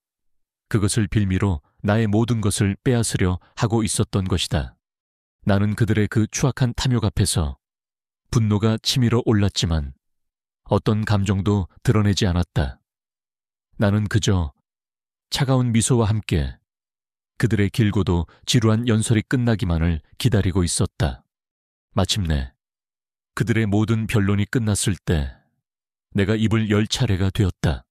그것을 빌미로 나의 모든 것을 빼앗으려 하고 있었던 것이다. 나는 그들의 그 추악한 탐욕 앞에서 분노가 치밀어 올랐지만 어떤 감정도 드러내지 않았다. 나는 그저 차가운 미소와 함께 그들의 길고도 지루한 연설이 끝나기만을 기다리고 있었다. 마침내 그들의 모든 변론이 끝났을 때 내가 입을 열 차례가 되었다.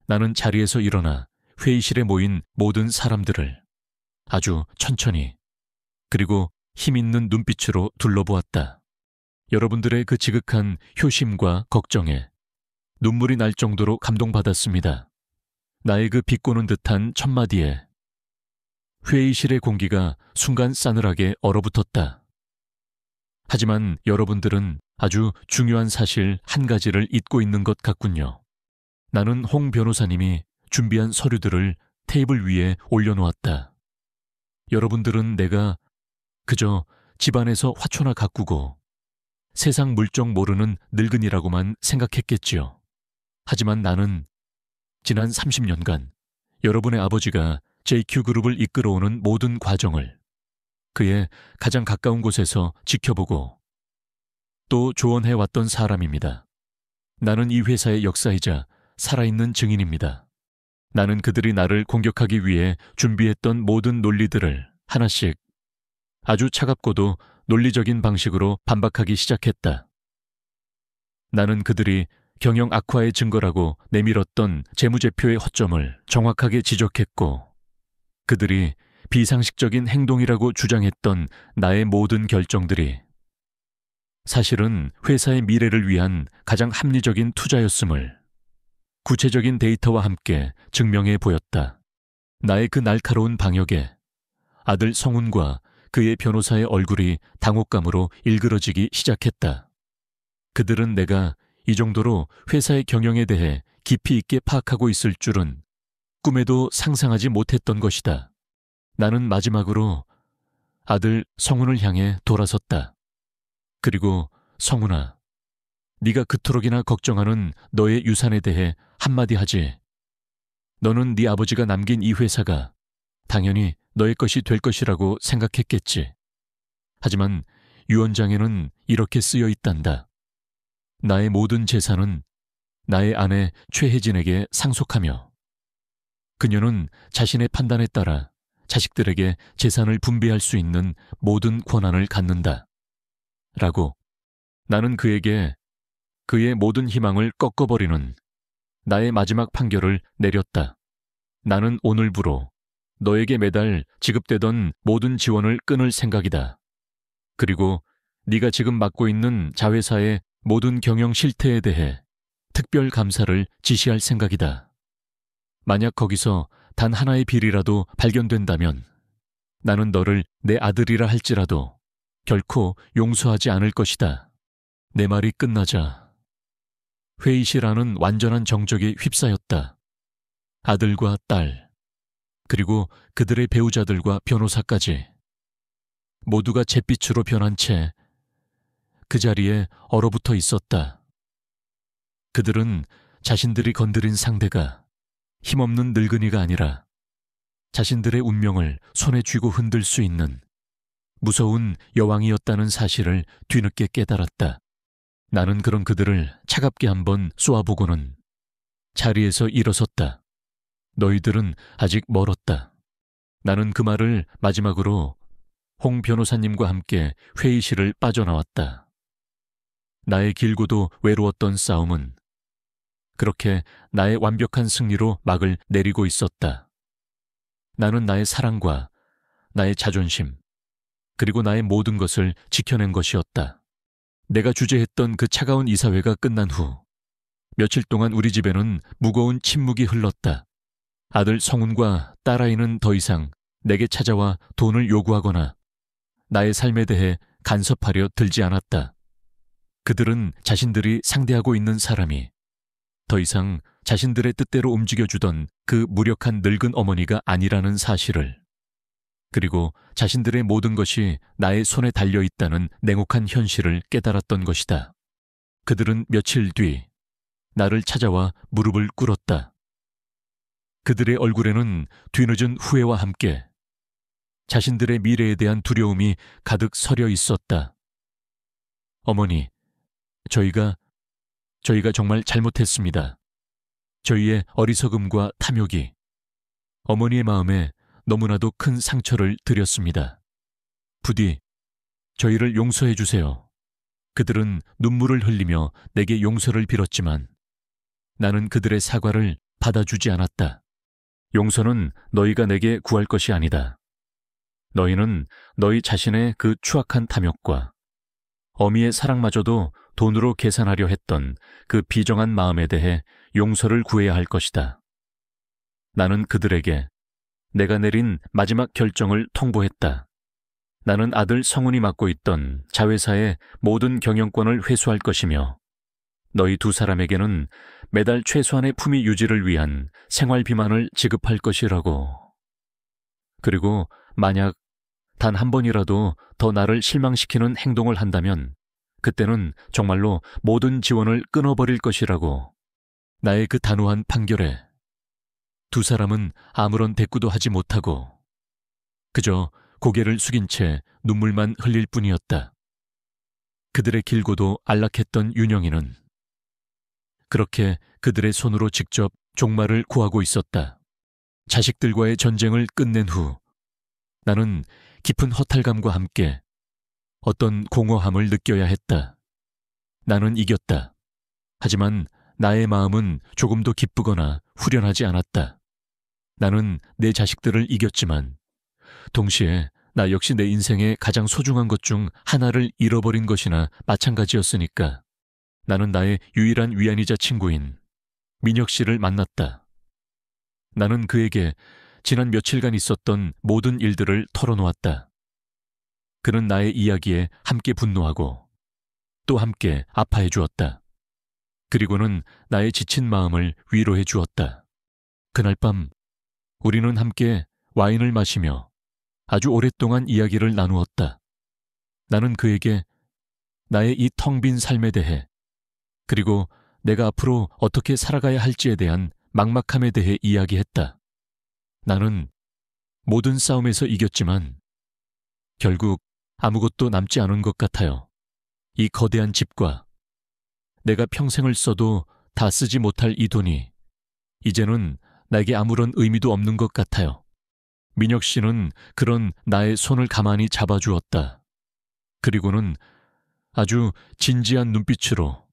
나는 자리에서 일어나 회의실에 모인 모든 사람들을 아주 천천히 그리고 힘있는 눈빛으로 둘러보았다. 여러분들의 그 지극한 효심과 걱정에 눈물이 날 정도로 감동받았습니다. 나의 그 비꼬는 듯한 첫마디에 회의실의 공기가 순간 싸늘하게 얼어붙었다. 하지만 여러분들은 아주 중요한 사실 한 가지를 잊고 있는 것 같군요. 나는 홍 변호사님이 준비한 서류들을 테이블 위에 올려놓았다. 여러분들은 내가 그저 집안에서 화초나 가꾸고 세상 물정 모르는 늙은이라고만 생각했겠지요. 하지만 나는 지난 30년간 여러분의 아버지가 JQ그룹을 이끌어오는 모든 과정을 그의 가장 가까운 곳에서 지켜보고 또 조언해왔던 사람입니다. 나는 이 회사의 역사이자 살아있는 증인입니다. 나는 그들이 나를 공격하기 위해 준비했던 모든 논리들을 하나씩 아주 차갑고도 논리적인 방식으로 반박하기 시작했다. 나는 그들이 경영 악화의 증거라고 내밀었던 재무제표의 허점을 정확하게 지적했고 그들이 비상식적인 행동이라고 주장했던 나의 모든 결정들이 사실은 회사의 미래를 위한 가장 합리적인 투자였음을 구체적인 데이터와 함께 증명해 보였다. 나의 그 날카로운 방역에 아들 성훈과 그의 변호사의 얼굴이 당혹감으로 일그러지기 시작했다. 그들은 내가 이 정도로 회사의 경영에 대해 깊이 있게 파악하고 있을 줄은 꿈에도 상상하지 못했던 것이다. 나는 마지막으로 아들 성훈을 향해 돌아섰다. 그리고 성훈아, 네가 그토록이나 걱정하는 너의 유산에 대해 한마디 하지. 너는 네 아버지가 남긴 이 회사가 당연히 너의 것이 될 것이라고 생각했겠지. 하지만 유언장에는 이렇게 쓰여 있단다. 나의 모든 재산은 나의 아내 최혜진에게 상속하며 그녀는 자신의 판단에 따라 자식들에게 재산을 분배할 수 있는 모든 권한을 갖는다. 라고 나는 그에게 그의 모든 희망을 꺾어버리는 나의 마지막 판결을 내렸다. 나는 오늘부로 너에게 매달 지급되던 모든 지원을 끊을 생각이다. 그리고 네가 지금 맡고 있는 자회사의 모든 경영 실태에 대해 특별 감사를 지시할 생각이다. 만약 거기서 단 하나의 비리라도 발견된다면 나는 너를 내 아들이라 할지라도 결코 용서하지 않을 것이다. 내 말이 끝나자 회의실 안은 완전한 정적에 휩싸였다. 아들과 딸, 그리고 그들의 배우자들과 변호사까지 모두가 잿빛으로 변한 채 그 자리에 얼어붙어 있었다. 그들은 자신들이 건드린 상대가 힘없는 늙은이가 아니라 자신들의 운명을 손에 쥐고 흔들 수 있는 무서운 여왕이었다는 사실을 뒤늦게 깨달았다. 나는 그런 그들을 차갑게 한번 쏘아보고는 자리에서 일어섰다. 너희들은 아직 멀었다. 나는 그 말을 마지막으로 홍 변호사님과 함께 회의실을 빠져나왔다. 나의 길고도 외로웠던 싸움은 그렇게 나의 완벽한 승리로 막을 내리고 있었다. 나는 나의 사랑과 나의 자존심, 그리고 나의 모든 것을 지켜낸 것이었다. 내가 주재했던 그 차가운 이사회가 끝난 후 며칠 동안 우리 집에는 무거운 침묵이 흘렀다. 아들 성훈과 딸아이는 더 이상 내게 찾아와 돈을 요구하거나 나의 삶에 대해 간섭하려 들지 않았다. 그들은 자신들이 상대하고 있는 사람이 더 이상 자신들의 뜻대로 움직여주던 그 무력한 늙은 어머니가 아니라는 사실을, 그리고 자신들의 모든 것이 나의 손에 달려있다는 냉혹한 현실을 깨달았던 것이다. 그들은 며칠 뒤 나를 찾아와 무릎을 꿇었다. 그들의 얼굴에는 뒤늦은 후회와 함께 자신들의 미래에 대한 두려움이 가득 서려 있었다. 어머니, 저희가 정말 잘못했습니다. 저희의 어리석음과 탐욕이 어머니의 마음에 너무나도 큰 상처를 드렸습니다. 부디 저희를 용서해 주세요. 그들은 눈물을 흘리며 내게 용서를 빌었지만 나는 그들의 사과를 받아주지 않았다. 용서는 너희가 내게 구할 것이 아니다. 너희는 너희 자신의 그 추악한 탐욕과 어미의 사랑마저도 돈으로 계산하려 했던 그 비정한 마음에 대해 용서를 구해야 할 것이다. 나는 그들에게 내가 내린 마지막 결정을 통보했다. 나는 아들 성훈이 맡고 있던 자회사의 모든 경영권을 회수할 것이며 너희 두 사람에게는 매달 최소한의 품위 유지를 위한 생활비만을 지급할 것이라고. 그리고 만약 단 한 번이라도 더 나를 실망시키는 행동을 한다면 그때는 정말로 모든 지원을 끊어버릴 것이라고. 나의 그 단호한 판결에 두 사람은 아무런 대꾸도 하지 못하고 그저 고개를 숙인 채 눈물만 흘릴 뿐이었다. 그들의 길고도 안락했던 윤영이는 그렇게 그들의 손으로 직접 종말을 구하고 있었다. 자식들과의 전쟁을 끝낸 후 나는 깊은 허탈감과 함께 어떤 공허함을 느껴야 했다. 나는 이겼다. 하지만 나의 마음은 조금도 기쁘거나 후련하지 않았다. 나는 내 자식들을 이겼지만 동시에 나 역시 내 인생의 가장 소중한 것 중 하나를 잃어버린 것이나 마찬가지였으니까 나는 나의 유일한 위안이자 친구인 민혁 씨를 만났다. 나는 그에게 지난 며칠간 있었던 모든 일들을 털어놓았다. 그는 나의 이야기에 함께 분노하고 또 함께 아파해 주었다. 그리고는 나의 지친 마음을 위로해 주었다. 그날 밤 우리는 함께 와인을 마시며 아주 오랫동안 이야기를 나누었다. 나는 그에게 나의 이 텅 빈 삶에 대해 그리고 내가 앞으로 어떻게 살아가야 할지에 대한 막막함에 대해 이야기했다. 나는 모든 싸움에서 이겼지만 결국 아무것도 남지 않은 것 같아요. 이 거대한 집과 내가 평생을 써도 다 쓰지 못할 이 돈이 이제는 나에게 아무런 의미도 없는 것 같아요. 민혁 씨는 그런 나의 손을 가만히 잡아주었다. 그리고는 아주 진지한 눈빛으로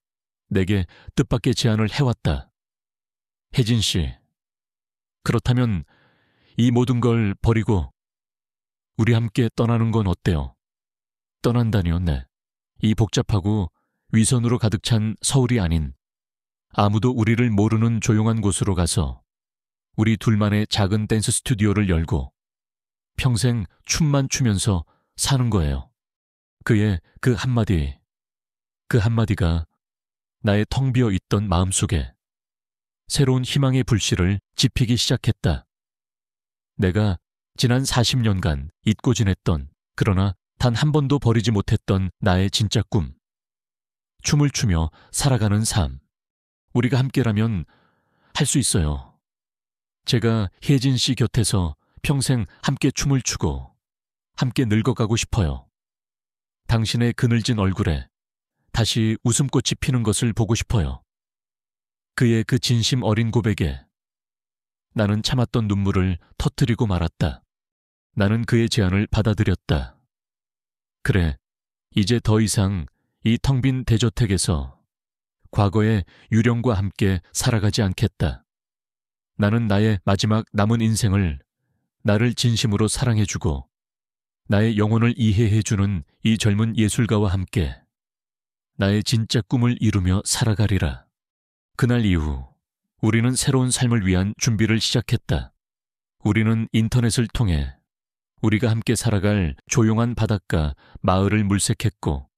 내게 뜻밖의 제안을 해왔다. 혜진 씨, 그렇다면 이 모든 걸 버리고 우리 함께 떠나는 건 어때요? 떠난다니요, 네. 이 복잡하고 위선으로 가득 찬 서울이 아닌 아무도 우리를 모르는 조용한 곳으로 가서 우리 둘만의 작은 댄스 스튜디오를 열고 평생 춤만 추면서 사는 거예요. 그의 그 한마디가 나의 텅 비어 있던 마음속에 새로운 희망의 불씨를 지피기 시작했다. 내가 지난 40년간 잊고 지냈던 그러나 단 한 번도 버리지 못했던 나의 진짜 꿈. 춤을 추며 살아가는 삶. 우리가 함께라면 할 수 있어요. 제가 혜진 씨 곁에서 평생 함께 춤을 추고 함께 늙어가고 싶어요. 당신의 그늘진 얼굴에 다시 웃음꽃이 피는 것을 보고 싶어요. 그의 그 진심 어린 고백에 나는 참았던 눈물을 터뜨리고 말았다. 나는 그의 제안을 받아들였다. 그래, 이제 더 이상 이 텅 빈 대저택에서 과거의 유령과 함께 살아가지 않겠다. 나는 나의 마지막 남은 인생을 나를 진심으로 사랑해주고 나의 영혼을 이해해주는 이 젊은 예술가와 함께 나의 진짜 꿈을 이루며 살아가리라. 그날 이후 우리는 새로운 삶을 위한 준비를 시작했다. 우리는 인터넷을 통해 우리가 함께 살아갈 조용한 바닷가 마을을 물색했고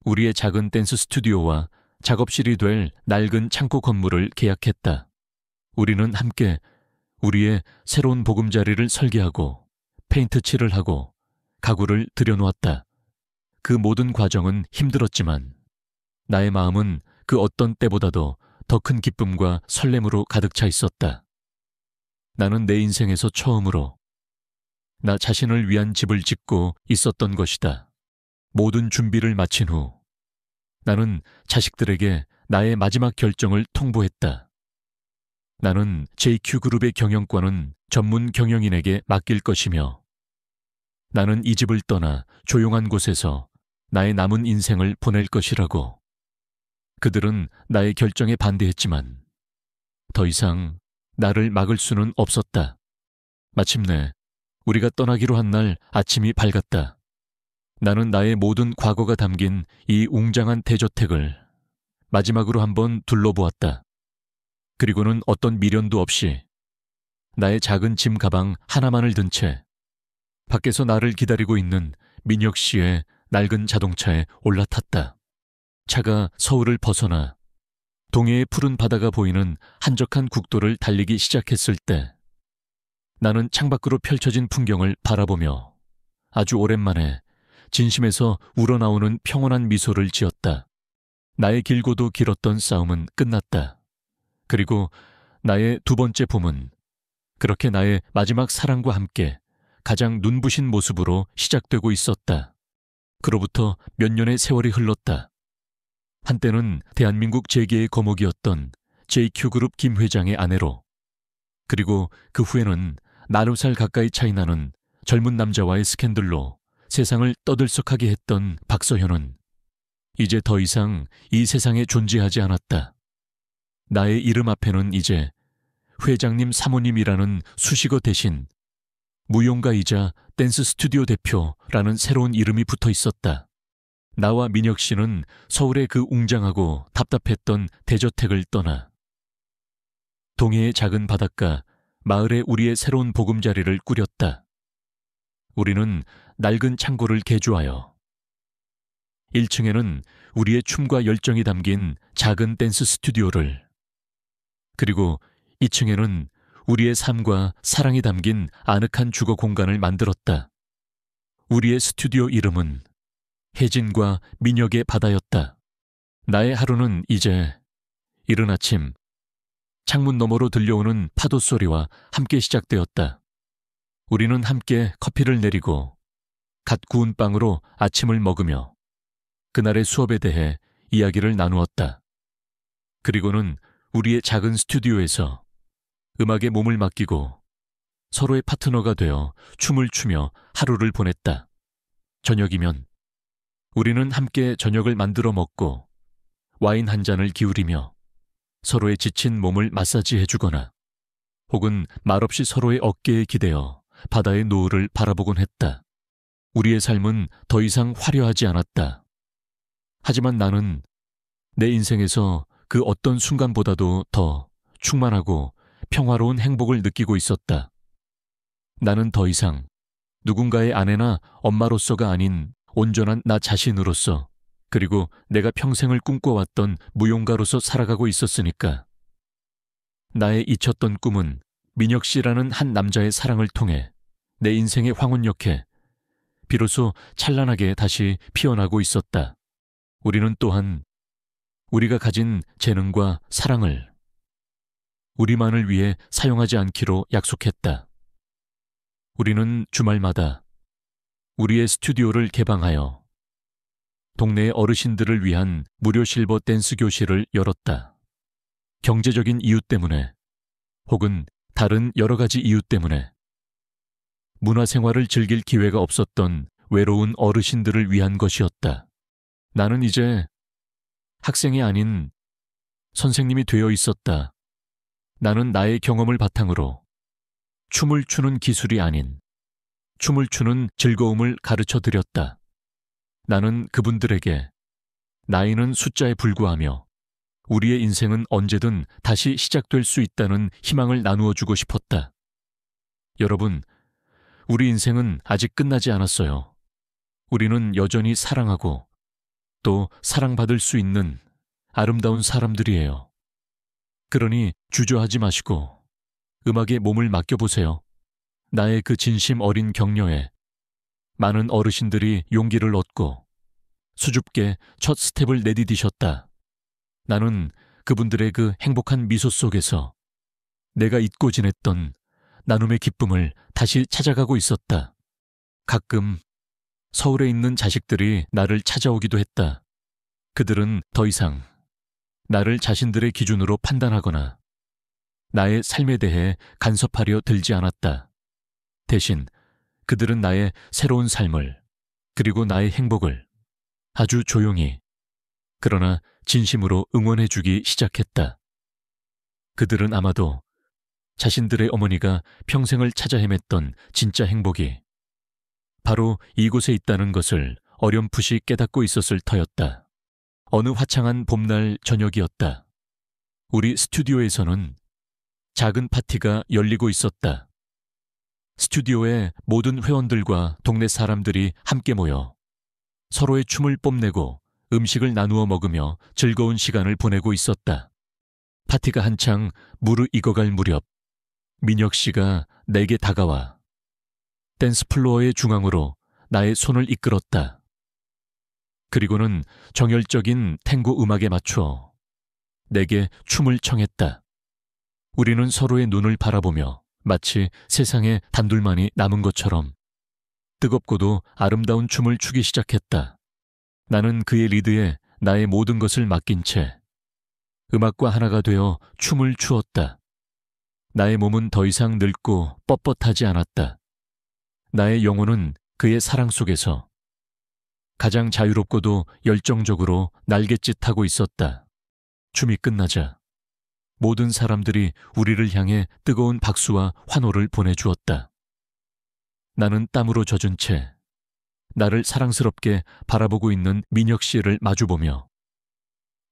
우리의 작은 댄스 스튜디오와 작업실이 될 낡은 창고 건물을 계약했다. 우리는 함께 우리의 새로운 보금자리를 설계하고 페인트 칠을 하고 가구를 들여놓았다. 그 모든 과정은 힘들었지만 나의 마음은 그 어떤 때보다도 더 큰 기쁨과 설렘으로 가득 차 있었다. 나는 내 인생에서 처음으로 나 자신을 위한 집을 짓고 있었던 것이다. 모든 준비를 마친 후 나는 자식들에게 나의 마지막 결정을 통보했다. 나는 JQ그룹의 경영권은 전문 경영인에게 맡길 것이며 나는 이 집을 떠나 조용한 곳에서 나의 남은 인생을 보낼 것이라고. 그들은 나의 결정에 반대했지만 더 이상 나를 막을 수는 없었다. 마침내 우리가 떠나기로 한 날 아침이 밝았다. 나는 나의 모든 과거가 담긴 이 웅장한 대저택을 마지막으로 한번 둘러보았다. 그리고는 어떤 미련도 없이 나의 작은 짐 가방 하나만을 든 채 밖에서 나를 기다리고 있는 민혁 씨의 낡은 자동차에 올라탔다. 차가 서울을 벗어나 동해의 푸른 바다가 보이는 한적한 국도를 달리기 시작했을 때 나는 창밖으로 펼쳐진 풍경을 바라보며 아주 오랜만에 진심에서 우러나오는 평온한 미소를 지었다. 나의 길고도 길었던 싸움은 끝났다. 그리고 나의 두 번째 봄은 그렇게 나의 마지막 사랑과 함께 가장 눈부신 모습으로 시작되고 있었다. 그로부터 몇 년의 세월이 흘렀다. 한때는 대한민국 재계의 거목이었던 JQ그룹 김 회장의 아내로, 그리고 그 후에는 40살 가까이 차이 나는 젊은 남자와의 스캔들로 세상을 떠들썩하게 했던 박서현은 이제 더 이상 이 세상에 존재하지 않았다. 나의 이름 앞에는 이제 회장님 사모님이라는 수식어 대신 무용가이자 댄스 스튜디오 대표라는 새로운 이름이 붙어 있었다. 나와 민혁 씨는 서울의 그 웅장하고 답답했던 대저택을 떠나 동해의 작은 바닷가 마을에 우리의 새로운 보금자리를 꾸렸다. 우리는 낡은 창고를 개조하여 1층에는 우리의 춤과 열정이 담긴 작은 댄스 스튜디오를, 그리고 2층에는 우리의 삶과 사랑이 담긴 아늑한 주거 공간을 만들었다. 우리의 스튜디오 이름은 혜진과 민혁의 바다였다. 나의 하루는 이제 이른 아침 창문 너머로 들려오는 파도 소리와 함께 시작되었다. 우리는 함께 커피를 내리고 갓 구운 빵으로 아침을 먹으며 그날의 수업에 대해 이야기를 나누었다. 그리고는 우리의 작은 스튜디오에서 음악에 몸을 맡기고 서로의 파트너가 되어 춤을 추며 하루를 보냈다. 저녁이면 우리는 함께 저녁을 만들어 먹고 와인 한 잔을 기울이며 서로의 지친 몸을 마사지해주거나 혹은 말없이 서로의 어깨에 기대어 바다의 노을을 바라보곤 했다. 우리의 삶은 더 이상 화려하지 않았다. 하지만 나는 내 인생에서 그 어떤 순간보다도 더 충만하고 평화로운 행복을 느끼고 있었다. 나는 더 이상 누군가의 아내나 엄마로서가 아닌 온전한 나 자신으로서, 그리고 내가 평생을 꿈꿔왔던 무용가로서 살아가고 있었으니까. 나의 잊혔던 꿈은 민혁 씨라는 한 남자의 사랑을 통해 내 인생의 황혼역에 비로소 찬란하게 다시 피어나고 있었다. 우리는 또한 우리가 가진 재능과 사랑을 우리만을 위해 사용하지 않기로 약속했다. 우리는 주말마다 우리의 스튜디오를 개방하여 동네의 어르신들을 위한 무료 실버 댄스 교실을 열었다. 경제적인 이유 때문에 혹은 다른 여러 가지 이유 때문에 문화생활을 즐길 기회가 없었던 외로운 어르신들을 위한 것이었다. 나는 이제 학생이 아닌 선생님이 되어 있었다. 나는 나의 경험을 바탕으로 춤을 추는 기술이 아닌 춤을 추는 즐거움을 가르쳐 드렸다. 나는 그분들에게 나이는 숫자에 불과하며 우리의 인생은 언제든 다시 시작될 수 있다는 희망을 나누어 주고 싶었다. 여러분, 우리 인생은 아직 끝나지 않았어요. 우리는 여전히 사랑하고 또 사랑받을 수 있는 아름다운 사람들이에요. 그러니 주저하지 마시고 음악에 몸을 맡겨보세요. 나의 그 진심 어린 격려에 많은 어르신들이 용기를 얻고 수줍게 첫 스텝을 내디디셨다. 나는 그분들의 그 행복한 미소 속에서 내가 잊고 지냈던 나눔의 기쁨을 다시 찾아가고 있었다. 가끔 서울에 있는 자식들이 나를 찾아오기도 했다. 그들은 더 이상 나를 자신들의 기준으로 판단하거나 나의 삶에 대해 간섭하려 들지 않았다. 대신 그들은 나의 새로운 삶을 그리고 나의 행복을 아주 조용히 그러나 진심으로 응원해주기 시작했다. 그들은 아마도 자신들의 어머니가 평생을 찾아 헤맸던 진짜 행복이 바로 이곳에 있다는 것을 어렴풋이 깨닫고 있었을 터였다. 어느 화창한 봄날 저녁이었다. 우리 스튜디오에서는 작은 파티가 열리고 있었다. 스튜디오에 모든 회원들과 동네 사람들이 함께 모여 서로의 춤을 뽐내고 음식을 나누어 먹으며 즐거운 시간을 보내고 있었다. 파티가 한창 무르익어갈 무렵 민혁 씨가 내게 다가와 댄스 플로어의 중앙으로 나의 손을 이끌었다. 그리고는 정열적인 탱고 음악에 맞춰 내게 춤을 청했다. 우리는 서로의 눈을 바라보며 마치 세상에 단둘만이 남은 것처럼 뜨겁고도 아름다운 춤을 추기 시작했다. 나는 그의 리드에 나의 모든 것을 맡긴 채 음악과 하나가 되어 춤을 추었다. 나의 몸은 더 이상 늙고 뻣뻣하지 않았다. 나의 영혼은 그의 사랑 속에서 가장 자유롭고도 열정적으로 날갯짓하고 있었다. 춤이 끝나자 모든 사람들이 우리를 향해 뜨거운 박수와 환호를 보내주었다. 나는 땀으로 젖은 채 나를 사랑스럽게 바라보고 있는 민혁 씨를 마주보며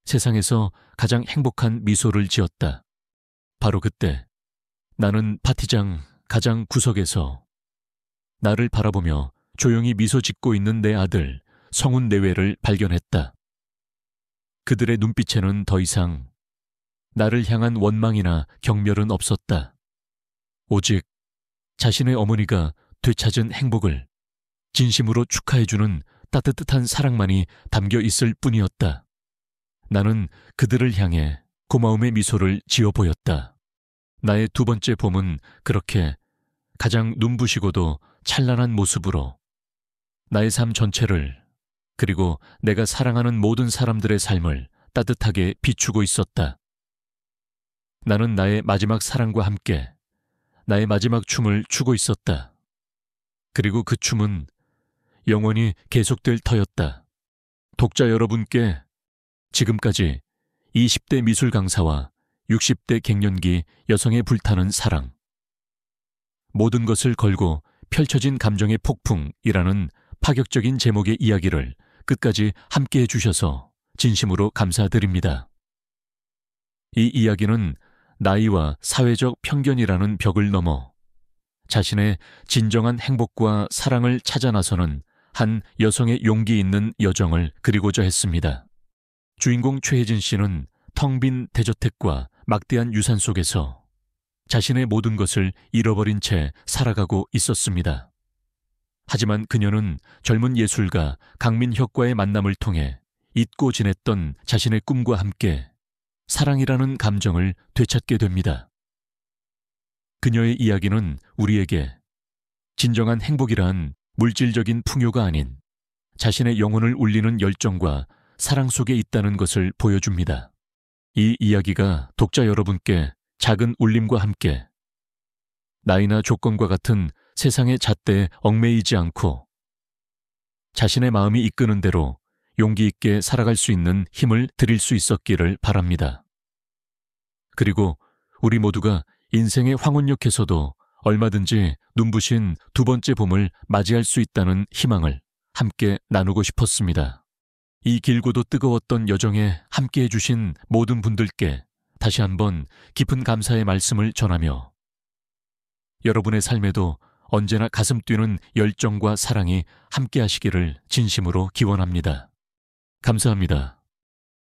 세상에서 가장 행복한 미소를 지었다. 바로 그때 나는 파티장 가장 구석에서 나를 바라보며 조용히 미소 짓고 있는 내 아들 성훈 내외를 발견했다. 그들의 눈빛에는 더 이상 나를 향한 원망이나 경멸은 없었다. 오직 자신의 어머니가 되찾은 행복을 진심으로 축하해주는 따뜻한 사랑만이 담겨 있을 뿐이었다. 나는 그들을 향해 고마움의 미소를 지어 보였다. 나의 두 번째 봄은 그렇게 가장 눈부시고도 찬란한 모습으로 나의 삶 전체를 그리고 내가 사랑하는 모든 사람들의 삶을 따뜻하게 비추고 있었다. 나는 나의 마지막 사랑과 함께 나의 마지막 춤을 추고 있었다. 그리고 그 춤은 영원히 계속될 터였다. 독자 여러분께 지금까지 20대 미술 강사와 60대 갱년기 여성의 불타는 사랑, 모든 것을 걸고 펼쳐진 감정의 폭풍이라는 파격적인 제목의 이야기를 끝까지 함께해 주셔서 진심으로 감사드립니다. 이 이야기는 나이와 사회적 편견이라는 벽을 넘어 자신의 진정한 행복과 사랑을 찾아 나서는 한 여성의 용기 있는 여정을 그리고자 했습니다. 주인공 최혜진 씨는 텅 빈 대저택과 막대한 유산 속에서 자신의 모든 것을 잃어버린 채 살아가고 있었습니다. 하지만 그녀는 젊은 예술가 강민혁과의 만남을 통해 잊고 지냈던 자신의 꿈과 함께 사랑이라는 감정을 되찾게 됩니다. 그녀의 이야기는 우리에게 진정한 행복이란 물질적인 풍요가 아닌 자신의 영혼을 울리는 열정과 사랑 속에 있다는 것을 보여줍니다. 이 이야기가 독자 여러분께 작은 울림과 함께 나이나 조건과 같은 세상의 잣대에 얽매이지 않고 자신의 마음이 이끄는 대로 용기 있게 살아갈 수 있는 힘을 드릴 수 있었기를 바랍니다. 그리고 우리 모두가 인생의 황혼역에서도 얼마든지 눈부신 두 번째 봄을 맞이할 수 있다는 희망을 함께 나누고 싶었습니다. 이 길고도 뜨거웠던 여정에 함께해 주신 모든 분들께 다시 한번 깊은 감사의 말씀을 전하며 여러분의 삶에도 언제나 가슴 뛰는 열정과 사랑이 함께 하시기를 진심으로 기원합니다. 감사합니다.